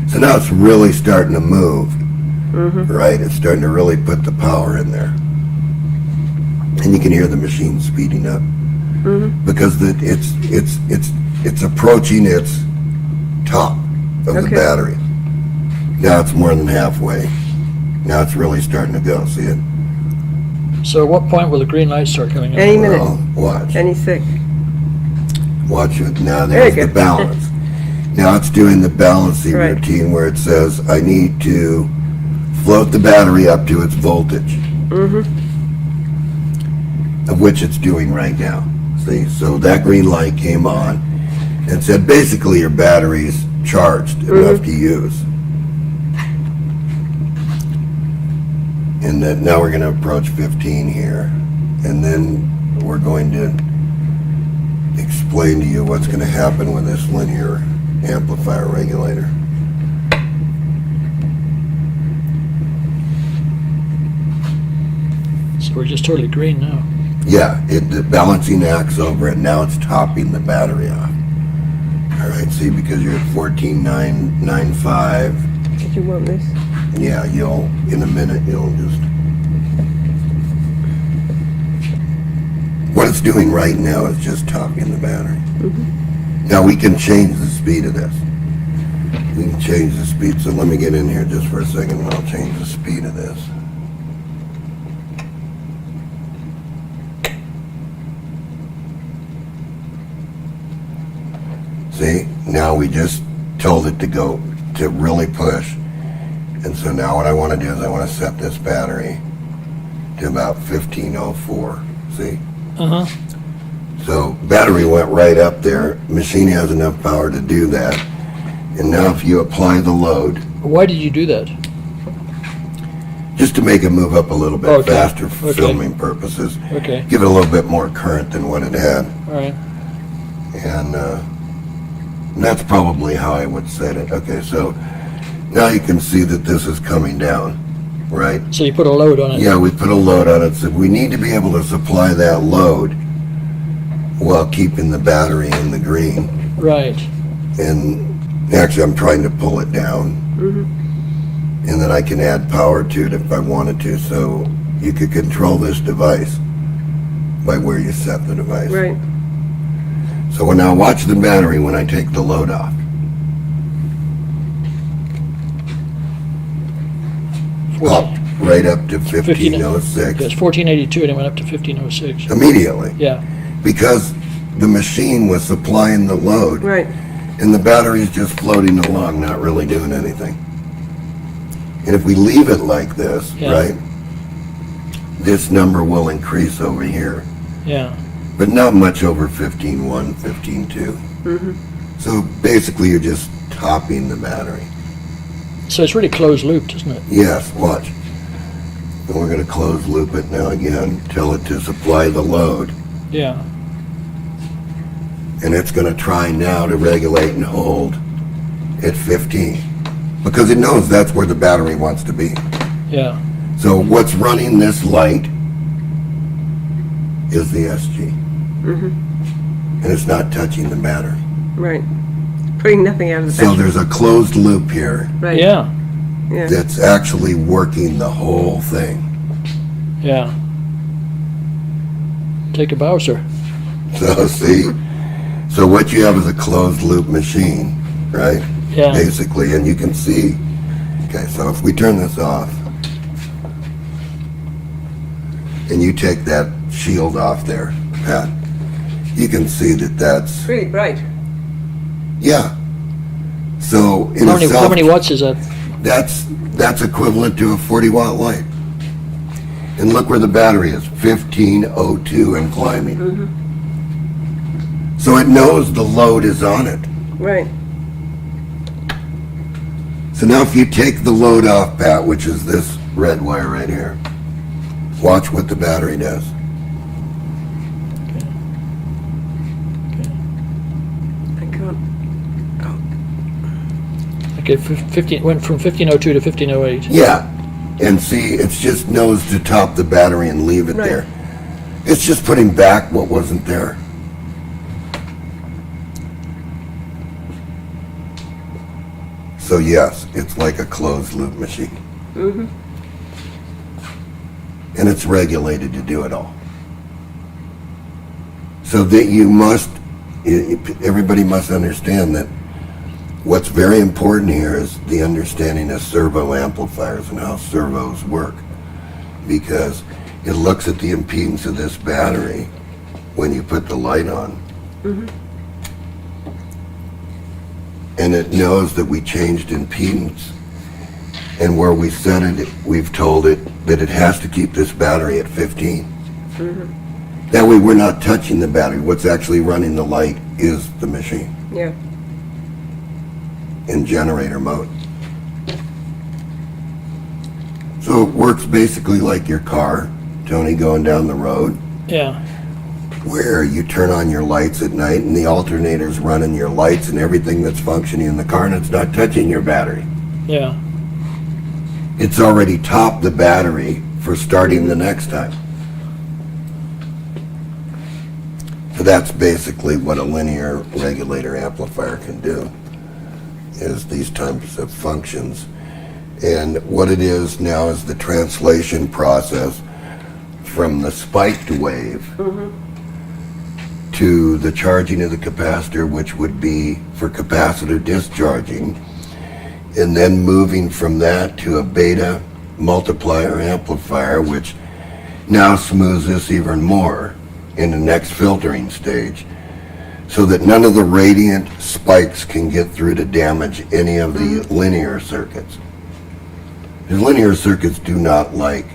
S1: So now it's really starting to move.
S2: Mm-hmm.
S1: Right, it's starting to really put the power in there, and you can hear the machine speeding up, because it's approaching its top of the battery. Now it's more than halfway. Now it's really starting to go. See it?
S3: So at what point will the green light start coming on?
S2: Any minute.
S1: Well, watch.
S2: Any sec.
S1: Watch it. Now
S2: There
S1: there's
S2: you
S1: the
S2: go.
S1: balance. Now it's doing the balancing
S2: Right.
S1: routine where it says I need to float the battery up to its voltage, of which it's doing right now. See, so that green light came on and said basically your battery's charged enough to use. And then now we're going to approach 15 here, and then we're going to explain to you what's going to happen with this linear amplifier regulator.
S3: So we're just totally green now.
S1: Yeah, the balancing acts over it. Now it's topping the battery off. All right, see, because you're at 14.995.
S2: Did you want this?
S1: Yeah, in a minute, you'll just... What it's doing right now is just topping the battery. Now we can change the speed of this. We can change the speed, so let me get in here just for a second and I'll change the speed of this. we just told it to really push. And so now what I want to do is I want to set this battery to about 1504. See?
S3: Uh-huh.
S1: So battery went right up there. Machine has enough power to do that. And now if you apply the load,
S3: Why did you do that?
S1: just to make it move up a little bit
S3: Okay.
S1: faster for
S3: Okay.
S1: filming purposes,
S3: Okay.
S1: give it a little bit more current than what it had.
S3: All right.
S1: And that's probably how I would set it. Okay, so now you can see that this is coming down, right?
S3: So you put a load on it.
S1: Yeah, we put a load on it, so we need to be able to supply that load while keeping the battery in the green.
S3: Right.
S1: And actually I'm trying to pull it down. And then I can add power to it if I wanted to, so you could control this device by where you set the device.
S2: Right.
S1: So we'll now watch the battery when I take the load off. Popped right up to 1506
S3: Yes, 1482 and it went up to 1506.
S1: immediately,
S3: Yeah.
S1: because the machine was supplying the load
S2: Right.
S1: and the battery's just floating along, not really doing anything. And if we leave it like this,
S3: Yeah.
S1: right, this number will increase over here,
S3: Yeah.
S1: but not much over 15.1, 15.2. So basically you're just topping the battery.
S3: So it's really closed looped, isn't it?
S1: Yes, watch. And we're going to close loop it now again, tell it to supply the load.
S3: Yeah.
S1: And it's going to try now to regulate and hold at 15. Because it knows that's where the battery wants to be.
S3: Yeah.
S1: So what's running this light is the SG. And it's not touching the battery.
S2: Right. Putting nothing out of the
S1: So there's a closed loop here
S2: Right.
S3: Yeah.
S2: Yeah.
S1: that's actually working the whole thing.
S3: Yeah. Take a Bowser.
S1: So see, so what you have is a closed loop machine, right?
S3: Yeah.
S1: Basically, and you can see, okay, so if we turn this off, and you take that shield off there, Pat, you can see that that's,
S2: It's really bright.
S1: yeah. So in
S3: How
S1: itself,
S3: many watts is that?
S1: that's equivalent to a 40-watt light. And look where the battery is, 1502 and climbing. So it knows the load is on it.
S2: Right.
S1: So now if you take the load off, Pat, which is this red wire right here, watch what the battery does.
S2: I can't.
S3: Okay, 15 went from 1502 to 1508.
S1: Yeah, and see, it just knows to top the battery and leave it
S2: Right.
S1: there. It's just putting back what wasn't there. So yes, it's like a closed loop machine. And it's regulated to do it all. So that you must, everybody must understand that what's very important here is the understanding of servo amplifiers and how servos work. Because it looks at the impedance of this battery when you put the light on. And it knows that we changed impedance. And where we set it, we've told it that it has to keep this battery at 15. That way we're not touching the battery. What's actually running the light is the machine
S2: Yeah.
S1: in generator mode. So it works basically like your car, Tony, going down the road,
S3: Yeah.
S1: where you turn on your lights at night and the alternator's running your lights and everything that's functioning in the car and it's not touching your battery.
S3: Yeah.
S1: It's already topped the battery for starting the next time. So that's basically what a linear regulator amplifier can do, is these types of functions. And what it is now is the translation process from the spiked wave to the charging of the capacitor, which would be for capacitor discharging, and then moving from that to a beta multiplier amplifier, which now smooths this even more in the next filtering stage so that none of the radiant spikes can get through to damage any of the linear circuits. The linear circuits do not like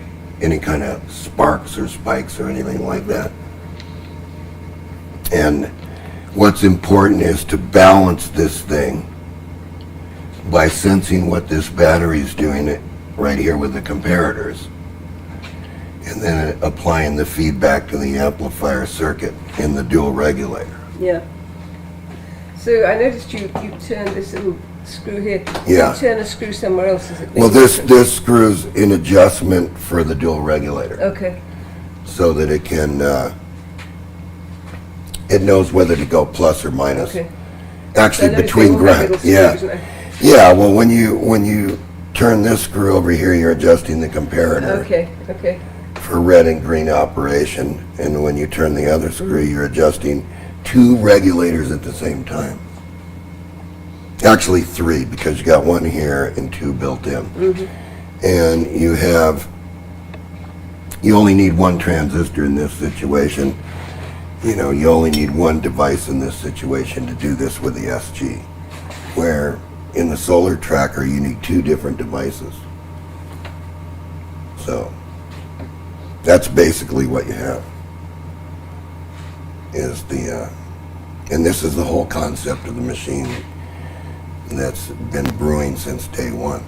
S1: any kind of sparks or spikes or anything like that. And what's important is to balance this thing by sensing what this battery's doing right here with the comparators, and then applying the feedback to the amplifier circuit in the dual regulator.
S2: Yeah. So I noticed you turned this little screw here.
S1: Yeah.
S2: You turn a screw somewhere else, is it?
S1: Well, this screws in adjustment for the dual regulator,
S2: Okay.
S1: so that it can, it knows whether to go plus or minus.
S2: Okay.
S1: Actually,
S2: I noticed
S1: between
S2: they all have
S1: ground,
S2: little
S1: yeah.
S2: screws, don't
S1: Yeah, well, when you turn this screw over here, you're adjusting the comparator
S2: Okay. Okay.
S1: for red and green operation, and when you turn the other screw, you're adjusting two regulators at the same time. Actually three, because you got one here and two built in. And you only need one transistor in this situation. You know, you only need one device in this situation to do this with the SG, where in the solar tracker you need two different devices. So that's basically what you have, is and this is the whole concept of the machine that's been brewing since day one.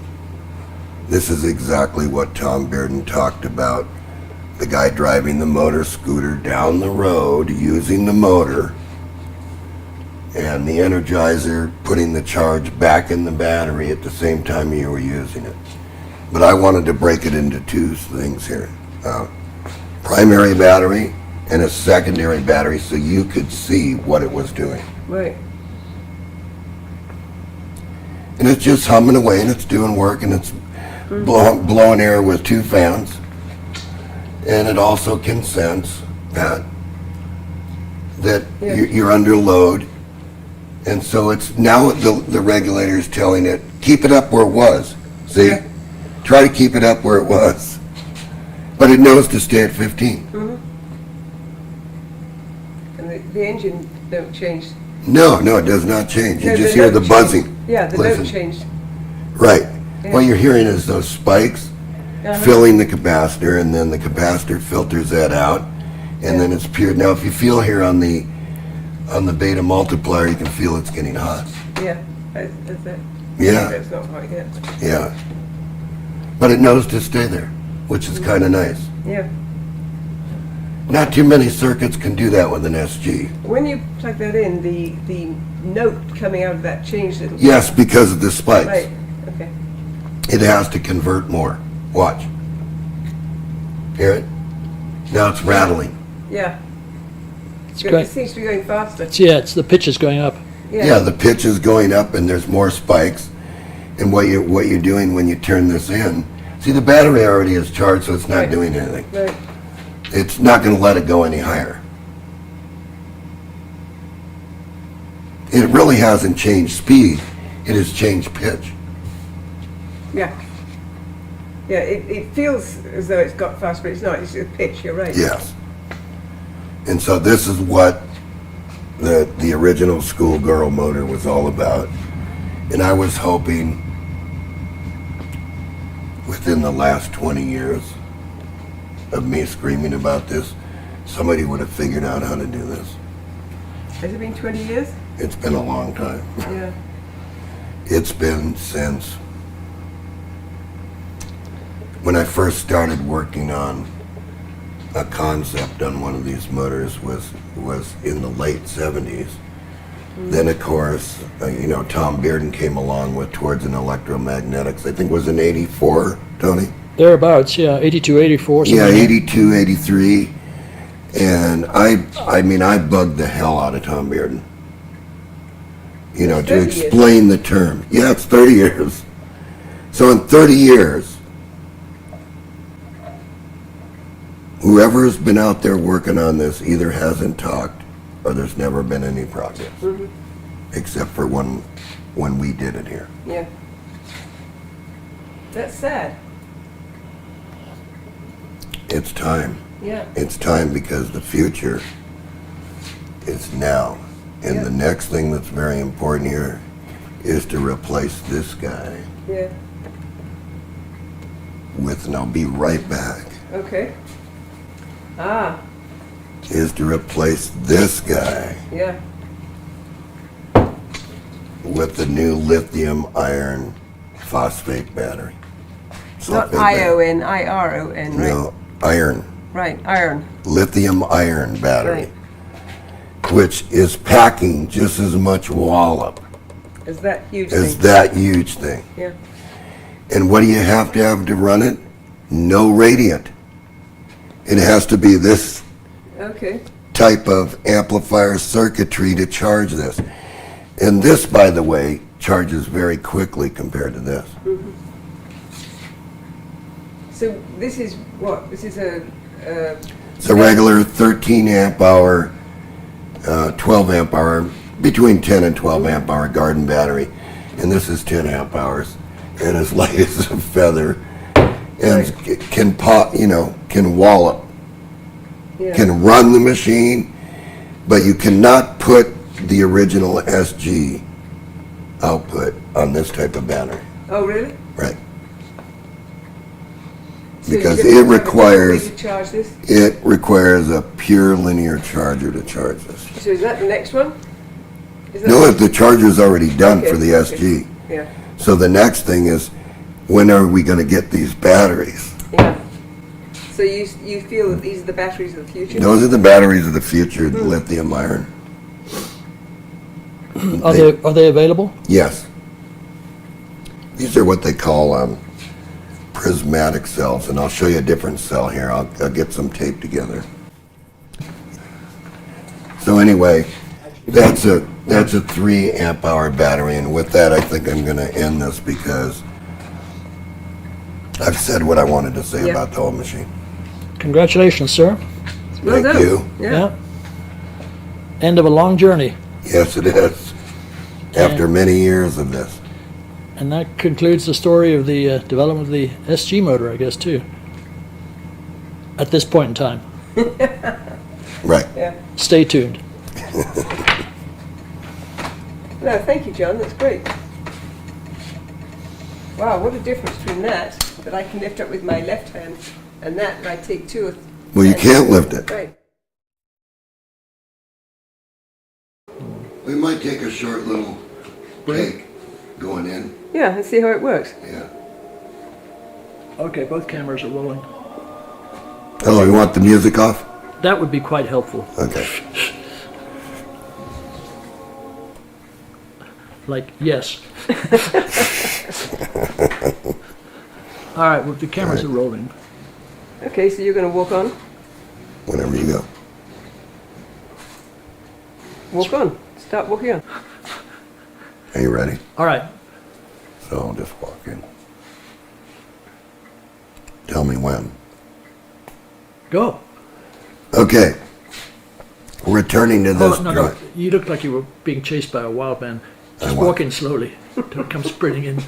S1: This is exactly what Tom Bearden talked about, the guy driving the motor scooter down the road using the motor, and the Energizer putting the charge back in the battery at the same time you were using it. But I wanted to break it into two things here. Primary battery and a secondary battery, so you could see what it was doing.
S2: Right.
S1: And it's just humming away, and it's doing work, and it's blowing air with two fans. And it also can sense that
S2: Yeah.
S1: you're under load. And so it's now the regulator is telling it, keep it up where it was. See?
S2: Yeah.
S1: Try to keep it up where it was. But it knows to stay at 15.
S2: And the engine don't change.
S1: No, it does not change. You
S2: No,
S1: just
S2: the
S1: hear the
S2: note
S1: buzzing.
S2: changed. Yeah, the
S1: Listen.
S2: note changed.
S1: Right.
S2: Yeah.
S1: What you're hearing is those spikes filling the capacitor, and then the capacitor filters that out, and then it's pure. Now, if you feel here on the beta multiplier, you can feel it's getting hot.
S2: Yeah. That's it.
S1: Yeah.
S2: That's not quite yet.
S1: Yeah. But it knows to stay there, which is kind of nice.
S2: Yeah.
S1: Not too many circuits can do that with an SG.
S2: When you plug that in, the note coming out of that changed a little bit.
S1: Yes, because of the spikes.
S2: Right. Okay.
S1: It has to convert more. Watch. Hear it? Now it's rattling.
S2: Yeah.
S3: It's
S2: Good.
S3: going,
S2: It seems to be going faster.
S3: it's the pitch is going up.
S1: Yeah, the pitch is going up and there's more spikes. And what you're doing when you turn this in, see, the battery already is charged, so it's not
S2: Right.
S1: doing anything.
S2: Right.
S1: It's not going to let it go any higher. It really hasn't changed speed. It has changed pitch.
S2: Yeah. Yeah, it feels as though it's got fast, but it's not. It's just pitch, you're right.
S1: Yes. And so this is what the original schoolgirl motor was all about. And I was hoping within the last 20 years of me screaming about this, somebody would have figured out how to do this.
S2: Has it been 20 years?
S1: It's been a long time.
S2: Yeah.
S1: It's been since when I first started working on a concept on one of these motors was in the late 70s. Then, of course, Tom Bearden came along with Towards an Electromagnetics. I think it was in 84, Tony?
S3: Thereabouts, yeah, 82, 84.
S1: Yeah,
S3: something like that.
S1: 82, 83. And I bugged the hell out of Tom Bearden. To
S2: 30 years.
S1: explain the term. Yeah, it's 30 years. So in 30 years, whoever's been out there working on this either hasn't talked or there's never been any progress. Except for when we did it here.
S2: Yeah. That's sad.
S1: It's time.
S2: Yeah.
S1: It's time because the future is now. And
S2: Yeah.
S1: the next thing that's very important here is to replace this guy
S2: Yeah.
S1: with, and I'll be right back,
S2: Okay. Ah.
S1: is to replace this guy
S2: Yeah.
S1: with the new lithium iron phosphate battery.
S2: Not
S1: Sulfate battery.
S2: ION, IRON, right?
S1: No, iron.
S2: Right, iron.
S1: Lithium iron battery, which is packing just as much wallop
S2: Is that huge
S1: as
S2: thing?
S1: that huge thing.
S2: Yeah.
S1: And what do you have to run it? No radiant. It has to be this
S2: Okay.
S1: type of amplifier circuitry to charge this. And this, by the way, charges very quickly compared to this.
S2: So this is what? This is a
S1: It's a regular 13 amp hour, 12 amp hour, between 10 and 12 amp hour garden battery. And this is 10 amp hours and as light as a feather and can pop, can wallop,
S2: yeah.
S1: can run the machine, but you cannot put the original SG output on this type of battery.
S2: Oh really?
S1: Right.
S2: So
S1: Because
S2: you're
S1: it
S2: gonna have a
S1: requires,
S2: battery to charge this.
S1: it requires a pure linear charger to charge this.
S2: So is that the next one? Is that
S1: No, the charger's already done
S2: Okay,
S1: for the
S2: okay.
S1: SG.
S2: Yeah.
S1: So the next thing is, when are we going to get these batteries?
S2: Yeah. So you feel that these are the batteries of the future?
S1: Those are the batteries of the future, the lithium iron.
S3: Are they available?
S1: Yes. These are what they call prismatic cells, and I'll show you a different cell here. I'll get some tape together. So anyway, that's a 3 amp hour battery, and with that I think I'm going to end this because I've said what I wanted to say
S2: Yeah.
S1: about the whole machine.
S3: Congratulations, sir.
S2: Well
S1: Thank
S2: done.
S1: you.
S2: Yeah.
S3: End of a long journey.
S1: Yes, it is. After many years of this.
S3: And that concludes the story of the development of the SG motor, I guess, too. At this point in time.
S1: Right.
S2: Yeah.
S3: Stay tuned.
S2: No, thank you, John. That's great. Wow, what a difference between that I can lift up with my left hand and that I take two or
S1: Well, you can't lift it.
S2: Right.
S1: We might take a short little break going in.
S2: Yeah, and see how it works.
S1: Yeah.
S3: Okay, both cameras are rolling.
S1: Oh, you want the music off?
S3: That would be quite helpful.
S1: Okay.
S3: Like, yes. All right, well, the cameras are rolling.
S2: Okay, so you're going to walk on?
S1: Whenever you go.
S2: Walk on. Start walking on.
S1: Are you ready?
S3: All right.
S1: So I'll just walk in. Tell me when.
S3: Go.
S1: Okay. Returning to this
S3: Oh, no.
S1: drawing.
S3: You looked like you were being chased by a wild man. Just
S1: was.
S3: walk in slowly. Don't come sprinting in.